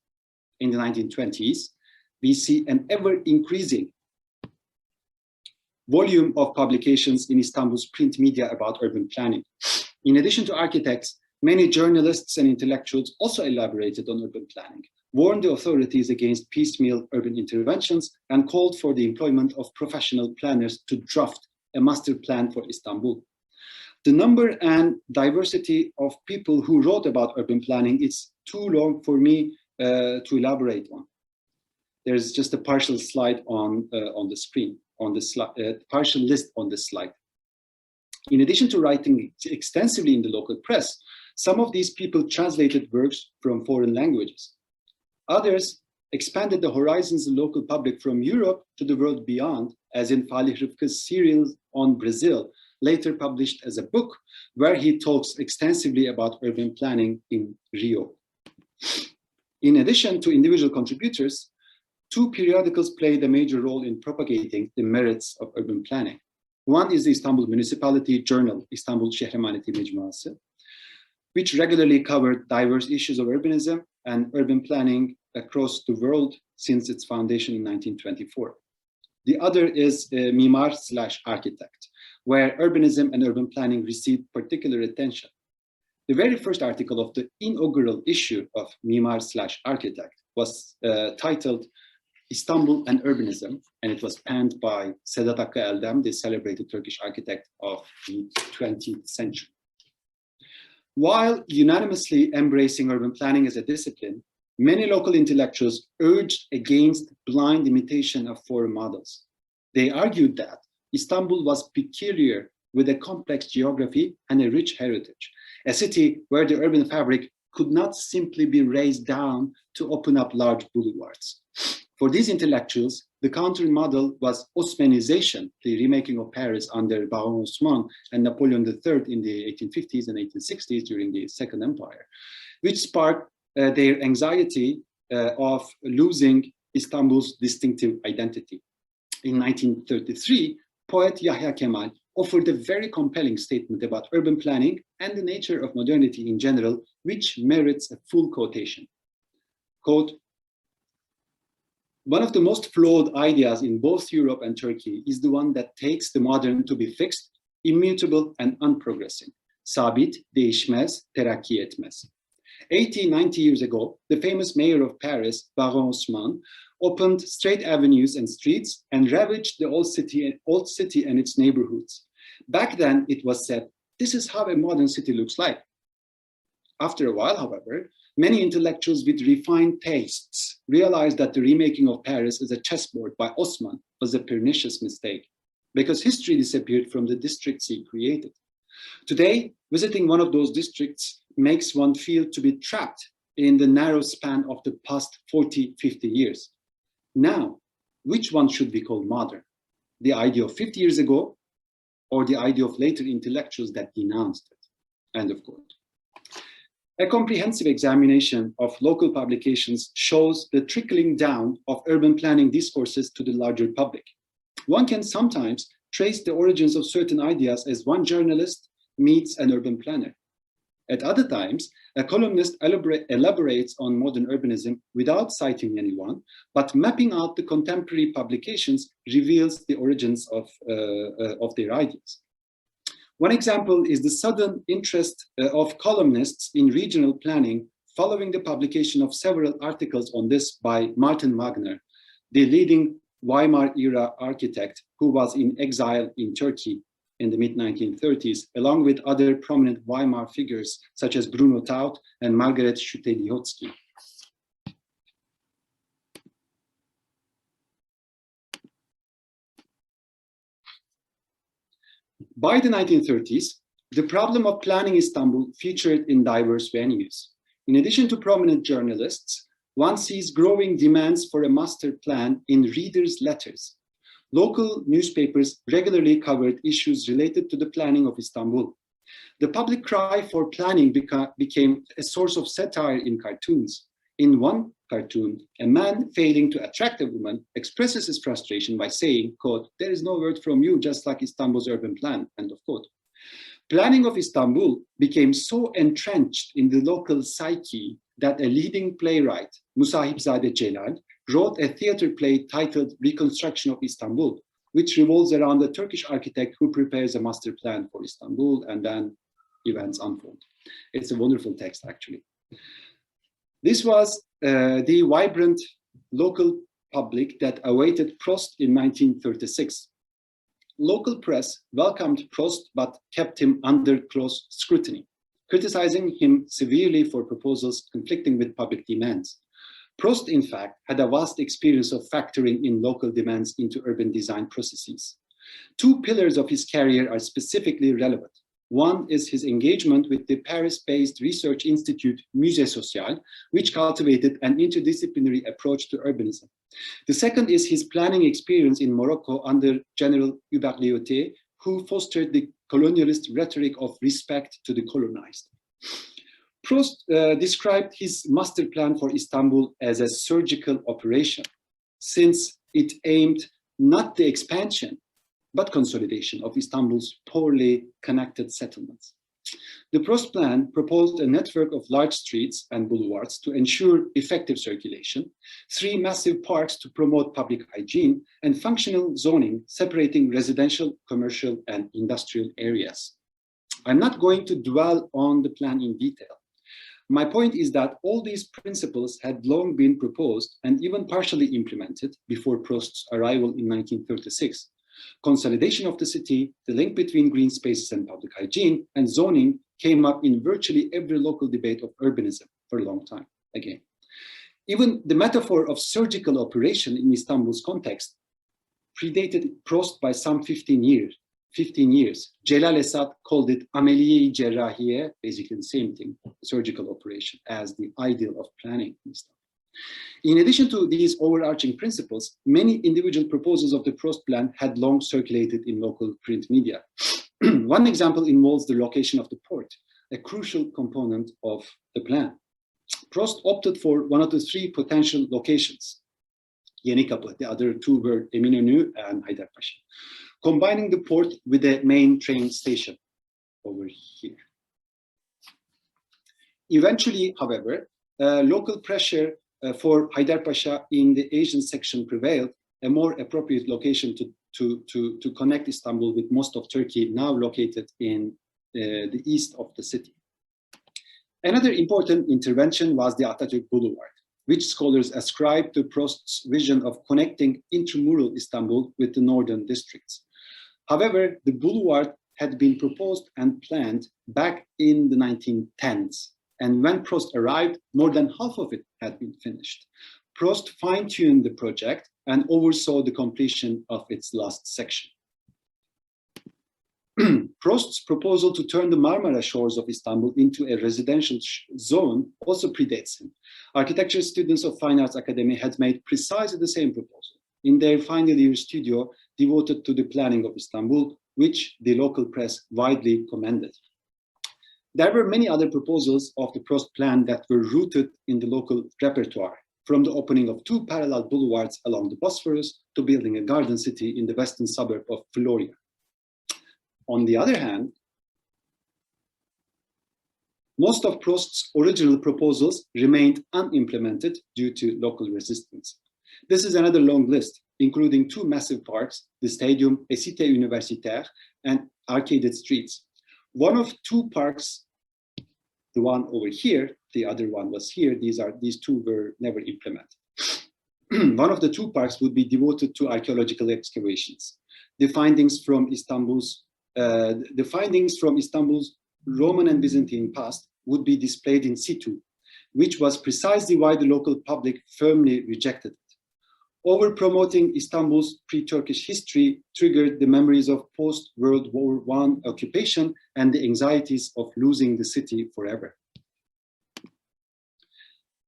In the 1920s, we see an ever-increasing volume of publications in Istanbul's print media about urban planning. In addition to architects, many journalists and intellectuals also elaborated on urban planning, warned the authorities against piecemeal urban interventions, and called for the employment of professional planners to draft a master plan for Istanbul. The number and diversity of people who wrote about urban planning is too long for me to elaborate on. There's just a partial slide on the screen, on the partial list on this slide. In addition to writing extensively in the local press, some of these people translated works from foreign languages. Others expanded the horizons of the local public from Europe to the world beyond, as in Falih Rıfkı's series on Brazil, later published as a book, where he talks extensively about urban planning in Rio. In addition to individual contributors, 2 periodicals played a major role in propagating the merits of urban planning. One is the Istanbul Municipality Journal, Istanbul Şehremaneti Mecmuası, which regularly covered diverse issues of urbanism and urban planning across the world since its foundation in 1924. The other is Mimar/Architect, where urbanism and urban planning received particular attention. The very first article of the inaugural issue of Mimar/Architect was titled Istanbul and Urbanism, and it was penned by Sedat Hakkı Eldem, the celebrated Turkish architect of the 20th century. While unanimously embracing urban planning as a discipline, many local intellectuals urged against blind imitation of foreign models. They argued that Istanbul was peculiar with a complex geography and a rich heritage, a city where the urban fabric could not simply be raised down to open up large boulevards. For these intellectuals, the counter model was Osmanization, the remaking of Paris under Baron Osman and Napoleon III in the 1850s and 1860s during the Second Empire, which sparked their anxiety of losing Istanbul's distinctive identity. In 1933, poet Yahya Kemal offered a very compelling statement about urban planning and the nature of modernity in general, which merits a full quotation. Quote, "One of the most flawed ideas in both Europe and Turkey is the one that takes the modern to be fixed immutable and unprogressing. Sabit, değişmez, terakki etmez. 80-90 years ago, the famous mayor of Paris, Baron Haussmann, opened straight avenues and streets and ravaged the old city and its neighborhoods. Back then, it was said, this is how a modern city looks like. After a while, however, many intellectuals with refined tastes realized that the remaking of Paris as a chessboard by Haussmann was a pernicious mistake, because history disappeared from the districts he created. Today, visiting one of those districts makes one feel to be trapped in the narrow span of the past 40, 50 years. Now, which one should we call modern? The idea of 50 years ago, or the idea of later intellectuals that denounced it? End of quote. A comprehensive examination of local publications shows the trickling down of urban planning discourses to the larger public. One can sometimes trace the origins of certain ideas as one journalist meets an urban planner. At other times, a columnist elaborates on modern urbanism without citing anyone, but mapping out the contemporary publications reveals the origins of their ideas. One example is the sudden interest of columnists in regional planning following the publication of several articles on this by Martin Wagner, the leading Weimar-era architect who was in exile in Turkey in the mid-1930s, along with other prominent Weimar figures such as Bruno Taut and Margaret Schutte-Liotsky. By the 1930s, the problem of planning Istanbul featured in diverse venues. In addition to prominent journalists, one sees growing demands for a master plan in readers' letters. Local newspapers regularly covered issues related to the planning of Istanbul. The public cry for planning became a source of satire in cartoons. In one cartoon, a man failing to attract a woman expresses his frustration by saying, quote, "There is no word from you, just like Istanbul's urban plan," end of quote. Planning of Istanbul became so entrenched in the local psyche that a leading playwright, Musahipzade Celal, wrote a theater play titled Reconstruction of Istanbul, which revolves around a Turkish architect who prepares a master plan for Istanbul, and then events unfold. It's a wonderful text, actually. This was the vibrant local public that awaited Prost in 1936. Local press welcomed Prost, but kept him under close scrutiny, criticizing him severely for proposals conflicting with public demands. Prost, in fact, had a vast experience of factoring in local demands into urban design processes. Two pillars of his career are specifically relevant. One is his engagement with the Paris-based research institute Musée Social, which cultivated an interdisciplinary approach to urbanism. The second is his planning experience in Morocco under General Hubert-Lyautey, who fostered the colonialist rhetoric of respect to the colonized. Prost described his master plan for Istanbul as a surgical operation, since it aimed not the expansion, but consolidation of Istanbul's poorly connected settlements. The Prost Plan proposed a network of large streets and boulevards to ensure effective circulation, 3 massive parks to promote public hygiene, and functional zoning separating residential, commercial, and industrial areas. I'm not going to dwell on the plan in detail. My point is that all these principles had long been proposed and even partially implemented before Prost's arrival in 1936. Consolidation of the city, the link between green spaces and public hygiene, and zoning came up in virtually every local debate of urbanism for a long time, again. Even the metaphor of surgical operation in Istanbul's context predated Prost by some 15 years. Celal Esad called it ameliye-i cerrahiye, basically the same thing, surgical operation, as the ideal of planning in Istanbul. In addition to these overarching principles, many individual proposals of the Prost Plan had long circulated in local print media. One example involves the location of the port, a crucial component of the plan. Prost opted for one of the 3 potential locations, Yenikapı, the other 2 were Eminönü and Haydarpaşa, combining the port with the main train station over here. Eventually, however, local pressure for Haydarpaşa in the Asian section prevailed. A more appropriate location to to connect Istanbul with most of Turkey, now located in the east of the city. Another important intervention was the Atatürk Boulevard, which scholars ascribe to Prost's vision of connecting intramural Istanbul with the northern districts. However, the boulevard had been proposed and planned back in the 1910s, and when Prost arrived, more than half of it had been finished. Prost fine-tuned the project and oversaw the completion of its last section. Prost's proposal to turn the Marmara shores of Istanbul into a residential zone also predates him. Architecture students of Fine Arts Academy had made precisely the same proposal in their final year studio devoted to the planning of Istanbul, which the local press widely commended. There were many other proposals of the Prost Plan that were rooted in the local repertoire, from the opening of 2 parallel boulevards along the Bosphorus to building a garden city in the western suburb of Florya. On the other hand, most of Prost's original proposals remained unimplemented due to local resistance. This is another long list, including 2 massive parks, the stadium, a cité universitaire, and arcaded streets. One of 2 parks, the one over here, the other one was here, these 2 were never implemented. One of the 2 parks would be devoted to archaeological excavations. The findings from Istanbul's Roman and Byzantine past would be displayed in situ, which was precisely why the local public firmly rejected it. Over-promoting Istanbul's pre-Turkish history triggered the memories of post-World War I occupation and the anxieties of losing the city forever.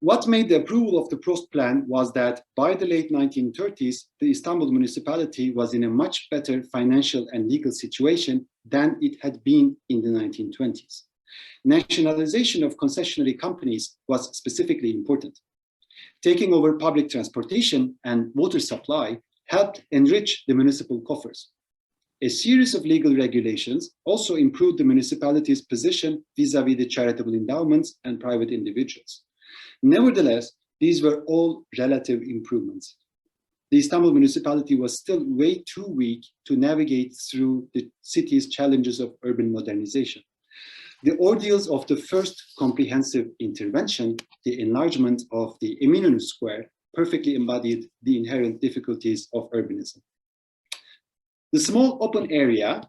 What made the approval of the Prost Plan was that by the late 1930s, the Istanbul municipality was in a much better financial and legal situation than it had been in the 1920s. Nationalization of concessionary companies was specifically important. Taking over public transportation and water supply helped enrich the municipal coffers. A series of legal regulations also improved the municipality's position vis-à-vis the charitable endowments and private individuals. Nevertheless, these were all relative improvements. The Istanbul municipality was still way too weak to navigate through the city's challenges of urban modernization. The ordeals of the first comprehensive intervention, the enlargement of the Eminönü Square, perfectly embodied the inherent difficulties of urbanism. The small open area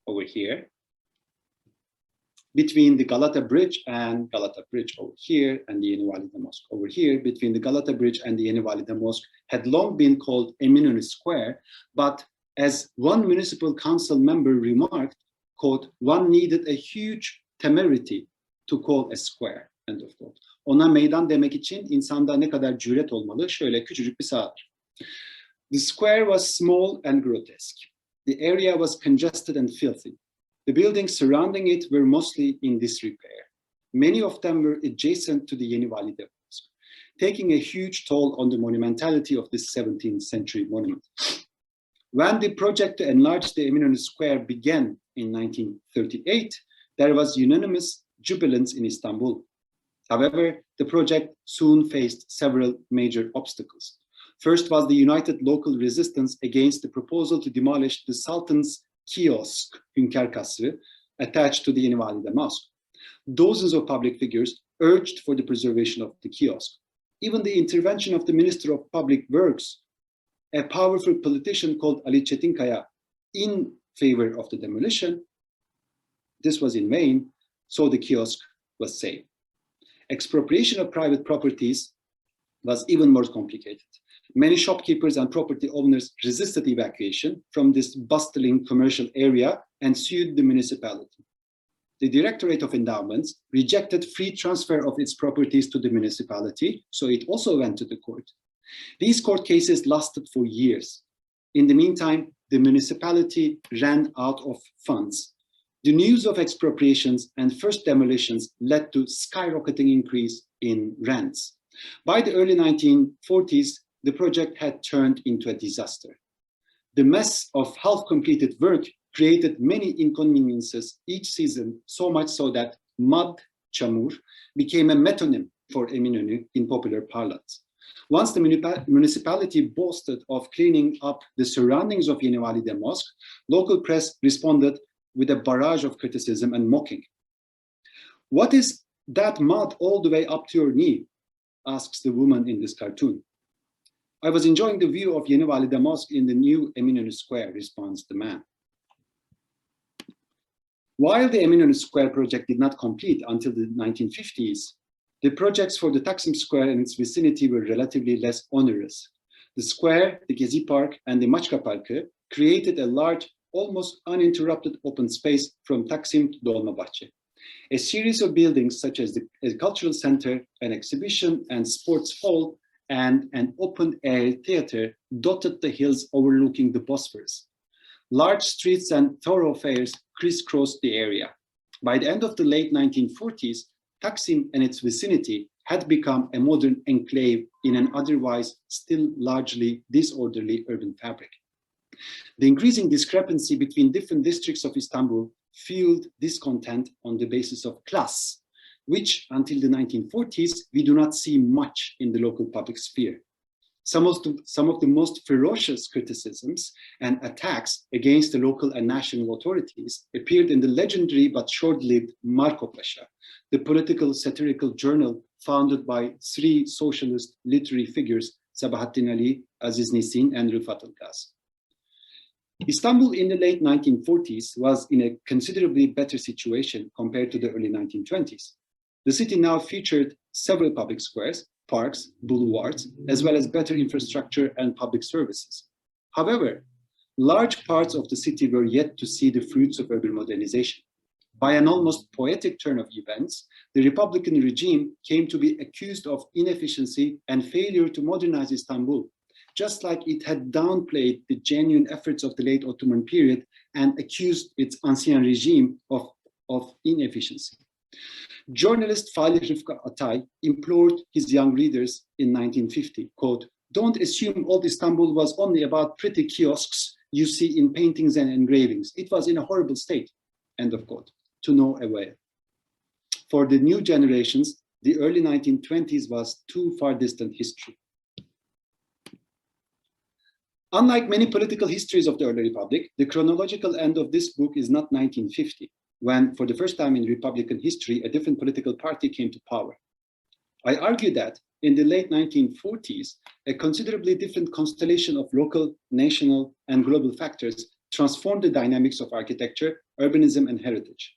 over here, between the Galata Bridge over here, and the Yeni Valide Mosque over here, between the Galata Bridge and the Yeni Valide Mosque, had long been called Eminönü Square, but as one municipal council member remarked, quote, one needed a huge temerity to call a square, end of quote. Ona meydan demek için insanda ne kadar cüret olmalı, şöyle küçücük bir sahadır. The square was small and grotesque. The area was congested and filthy. The buildings surrounding it were mostly in disrepair. Many of them were adjacent to the Yeni Valide Mosque, taking a huge toll on the monumentality of this 17th century monument. When the project to enlarge the Eminönü Square began in 1938, there was unanimous jubilance in Istanbul. However, the project soon faced several major obstacles. First was the united local resistance against the proposal to demolish the Sultan's kiosk, Hünkar Kasrı, attached to the Yeni Valide Mosque. Dozens of public figures urged for the preservation of the kiosk. Even the intervention of the Minister of Public Works, a powerful politician called Ali Çetinkaya, in favor of the demolition, this was in vain, so the kiosk was saved. Expropriation of private properties was even more complicated. Many shopkeepers and property owners resisted evacuation from this bustling commercial area and sued the municipality. The Directorate of Endowments rejected free transfer of its properties to the municipality, so it also went to the court. These court cases lasted for years. In the meantime, the municipality ran out of funds. The news of expropriations and first demolitions led to skyrocketing increase in rents. By the early 1940s, the project had turned into a disaster. The mess of half-completed work created many inconveniences each season, so much so that mud, çamur, became a metonym for Eminönü in popular parlance. Once the municipality boasted of cleaning up the surroundings of Yeni Valide Mosque, local press responded with a barrage of criticism and mocking. "What is that mud all the way up to your knee?" asks the woman in this cartoon. "I was enjoying the view of Yeni Valide Mosque in the new Eminönü Square," responds the man. While the Eminönü Square project did not complete until the 1950s, the projects for the Taksim Square and its vicinity were relatively less onerous. The square, the Gezi Park, and the Maçka Parkı created a large, almost uninterrupted open space from Taksim to Dolmabahçe. A series of buildings such as a cultural center, an exhibition and sports hall, and an open-air theater dotted the hills overlooking the Bosphorus. Large streets and thoroughfares crisscrossed the area. By the end of the late 1940s, Taksim and its vicinity had become a modern enclave in an otherwise still largely disorderly urban fabric. The increasing discrepancy between different districts of Istanbul fueled discontent on the basis of class, which until the 1940s, we do not see much in the local public sphere. Some of the most ferocious criticisms and attacks against the local and national authorities appeared in the legendary but short-lived Marco Pasha, the political satirical journal founded by three socialist literary figures, Sabahattin Ali, Aziz Nesin, and Rıfat Ilgaz. Istanbul in the late 1940s was in a considerably better situation compared to the early 1920s. The city now featured several public squares, parks, boulevards, as well as better infrastructure and public services. However, large parts of the city were yet to see the fruits of urban modernization. By an almost poetic turn of events, the Republican regime came to be accused of inefficiency and failure to modernize Istanbul, just like it had downplayed the genuine efforts of the late Ottoman period and accused its ancien regime of inefficiency. Journalist Falih Rıfkı Atay implored his young readers in 1950, quote, "Don't assume old Istanbul was only about pretty kiosks you see in paintings and engravings. It was in a horrible state," end of quote, to no avail. For the new generations, the early 1920s was too far distant history. Unlike many political histories of the early Republic, the chronological end of this book is not 1950, when, for the first time in Republican history, a different political party came to power. I argue that in the late 1940s, a considerably different constellation of local, national, and global factors transformed the dynamics of architecture, urbanism, and heritage.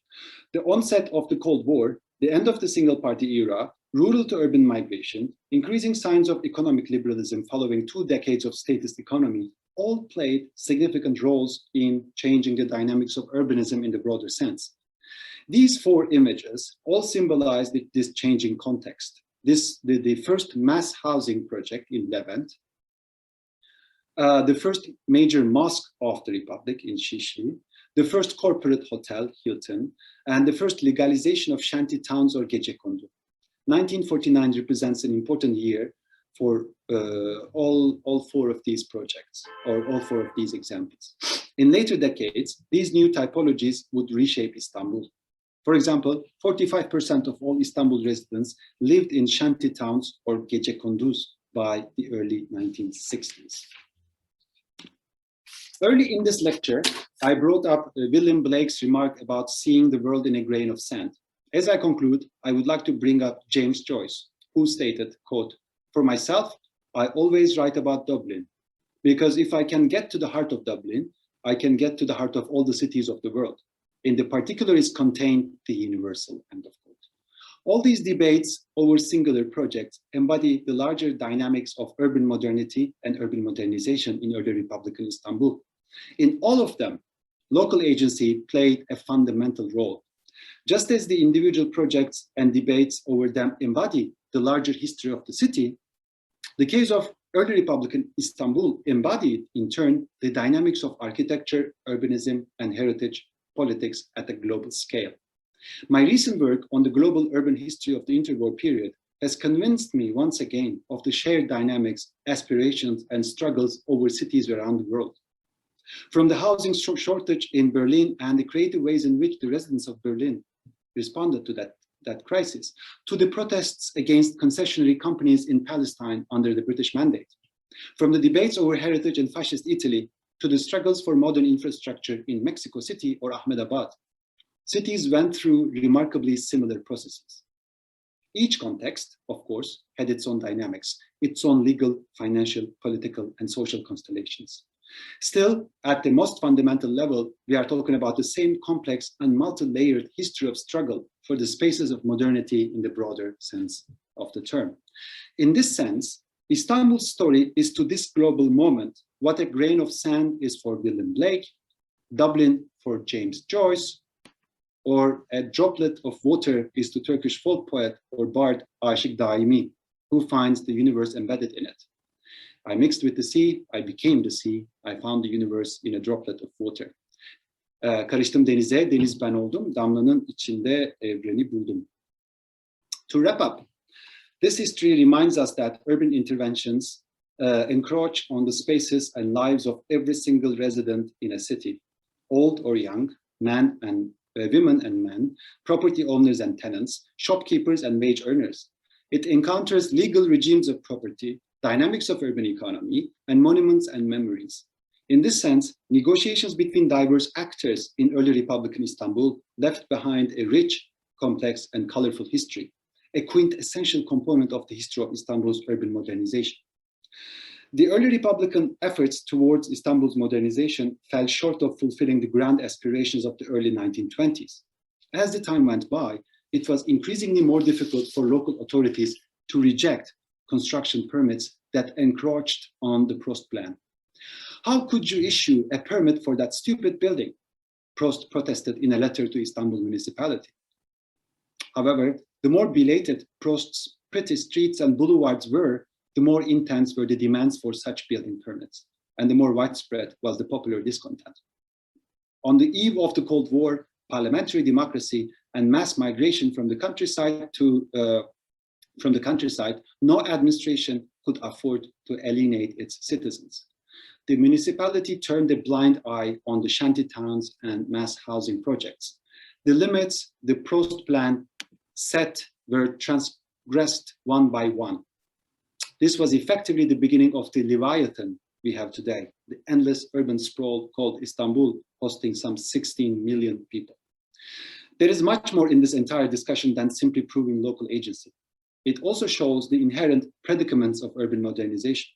The onset of the Cold War, the end of the single-party era, rural to urban migration, increasing signs of economic liberalism following 2 decades of statist economy, all played significant roles in changing the dynamics of urbanism in the broader sense. These 4 images all symbolize this changing context. The first mass housing project in Levant, the first major mosque of the Republic in Şişli, the first corporate hotel, Hilton, and the first legalization of shanty towns or gecekondu. 1949 represents an important year for all 4 of these projects, or all 4 of these examples. In later decades, these new typologies would reshape Istanbul. For example, 45% of all Istanbul residents lived in shanty towns or gecekondus by the early 1960s. Early in this lecture, I brought up William Blake's remark about seeing the world in a grain of sand. As I conclude, I would like to bring up James Joyce, who stated, quote, "For myself, I always write about Dublin, because if I can get to the heart of Dublin, I can get to the heart of all the cities of the world. In the particular is contained the universal," end of quote. All these debates over singular projects embody the larger dynamics of urban modernity and urban modernization in early Republican Istanbul. In all of them, local agency played a fundamental role. Just as the individual projects and debates over them embody the larger history of the city, the case of early Republican Istanbul embodied, in turn, the dynamics of architecture, urbanism, and heritage politics at a global scale. My recent work on the global urban history of the interwar period has convinced me once again of the shared dynamics, aspirations, and struggles over cities around the world. From the housing shortage in Berlin and the creative ways in which the residents of Berlin responded to that that crisis, to the protests against concessionary companies in Palestine under the British mandate, from the debates over heritage in fascist Italy to the struggles for modern infrastructure in Mexico City or Ahmedabad. Cities went through remarkably similar processes. Each context, of course, had its own dynamics, its own legal, financial, political, and social constellations. Still, at the most fundamental level, we are talking about the same complex and multi-layered history of struggle for the spaces of modernity in the broader sense of the term. In this sense, Istanbul's story is to this global moment what a grain of sand is for William Blake, Dublin for James Joyce, or a droplet of water is to Turkish folk poet or bard Aşık Daimi, who finds the universe embedded in it. I mixed with the sea, I became the sea, I found the universe in a droplet of water. Karıştım denize, deniz ben oldum, damlanın içinde evreni buldum. To wrap up, this history reminds us that urban interventions encroach on the spaces and lives of every single resident in a city, old or young, women and men, property owners and tenants, shopkeepers and wage earners. It encounters legal regimes of property, dynamics of urban economy, and monuments and memories. In this sense, negotiations between diverse actors in early Republican Istanbul left behind a rich, complex, and colorful history, a quintessential component of the history of Istanbul's urban modernization. The early Republican efforts towards Istanbul's modernization fell short of fulfilling the grand aspirations of the early 1920s. As the time went by, it was increasingly more difficult for local authorities to reject construction permits that encroached on the Prost Plan. How could you issue a permit for that stupid building? Prost protested in a letter to Istanbul municipality. However, the more belated Prost's pretty streets and boulevards were, the more intense were the demands for such building permits, and the more widespread was the popular discontent. On the eve of the Cold War, parliamentary democracy and mass migration from the countryside, no administration could afford to alienate its citizens. The municipality turned a blind eye on the shanty towns and mass housing projects. The limits the Prost Plan set were transgressed one by one. This was effectively the beginning of the Leviathan we have today, the endless urban sprawl called Istanbul, hosting some 16 million people. There is much more in this entire discussion than simply proving local agency. It also shows the inherent predicaments of urban modernization.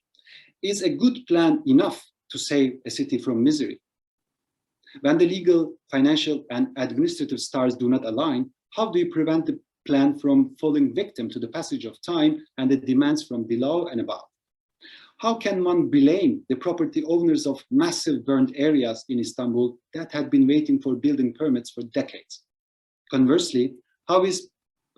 Is a good plan enough to save a city from misery? When the legal, financial, and administrative stars do not align, how do you prevent the plan from falling victim to the passage of time and the demands from below and above? How can one blame the property owners of massive burned areas in Istanbul that had been waiting for building permits for decades? Conversely, how is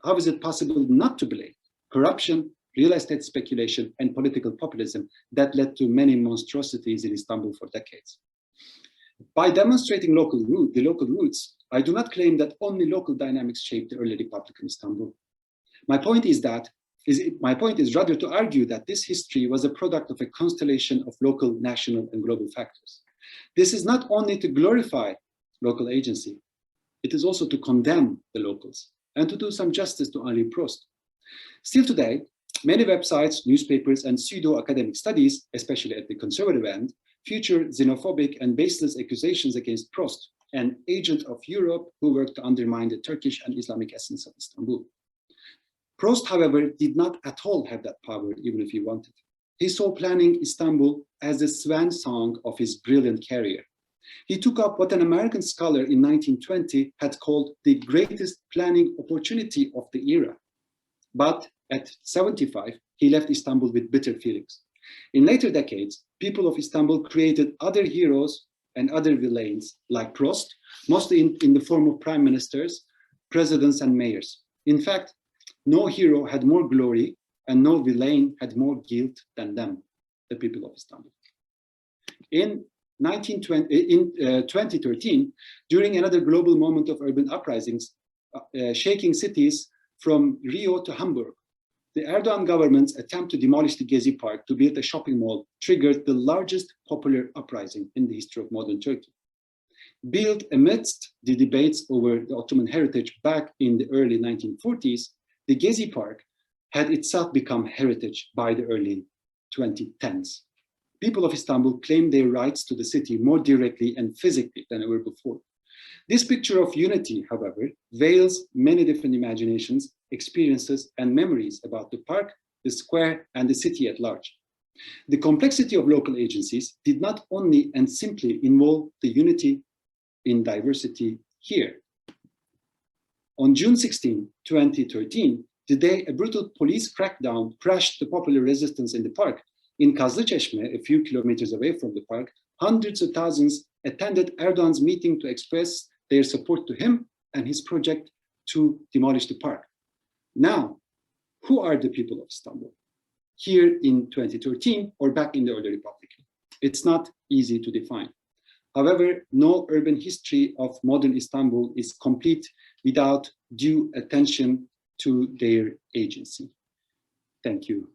it possible not to blame corruption, real estate speculation, and political populism that led to many monstrosities in Istanbul for decades? By demonstrating the local roots, I do not claim that only local dynamics shaped the early Republican Istanbul. My point is rather to argue that this history was a product of a constellation of local, national, and global factors. This is not only to glorify local agency, it is also to condemn the locals and to do some justice to Henri Prost. Still today, many websites, newspapers, and pseudo-academic studies, especially at the conservative end, feature xenophobic and baseless accusations against Prost, an agent of Europe who worked to undermine the Turkish and Islamic essence of Istanbul. Prost, however, did not at all have that power, even if he wanted. He saw planning Istanbul as the swan song of his brilliant career. He took up what an American scholar in 1920 had called the greatest planning opportunity of the era. But at 75, he left Istanbul with bitter feelings. In later decades, people of Istanbul created other heroes and other villains like Prost, mostly in the form of prime ministers, presidents, and mayors. In fact, no hero had more glory and no villain had more guilt than them, the people of Istanbul. In 2013, during another global moment of urban uprisings, shaking cities from Rio to Hamburg, the Erdogan government's attempt to demolish the Gezi Park to build a shopping mall triggered the largest popular uprising in the history of modern Turkey. Built amidst the debates over the Ottoman heritage back in the early 1940s, the Gezi Park had itself become heritage by the early 2010s. People of Istanbul claim their rights to the city more directly and physically than ever before. This picture of unity, however, veils many different imaginations, experiences, and memories about the park, the square, and the city at large. The complexity of local agencies did not only and simply involve the unity in diversity here. On June 16, 2013, the day a brutal police crackdown crushed the popular resistance in the park, in Kazlıçeşme, a few kilometers away from the park, hundreds of thousands attended Erdogan's meeting to express their support to him and his project to demolish the park. Now, who are the people of Istanbul? Here in 2013 or back in the early republic? It's not easy to define. However, no urban history of modern Istanbul is complete without due attention to their agency. Thank you.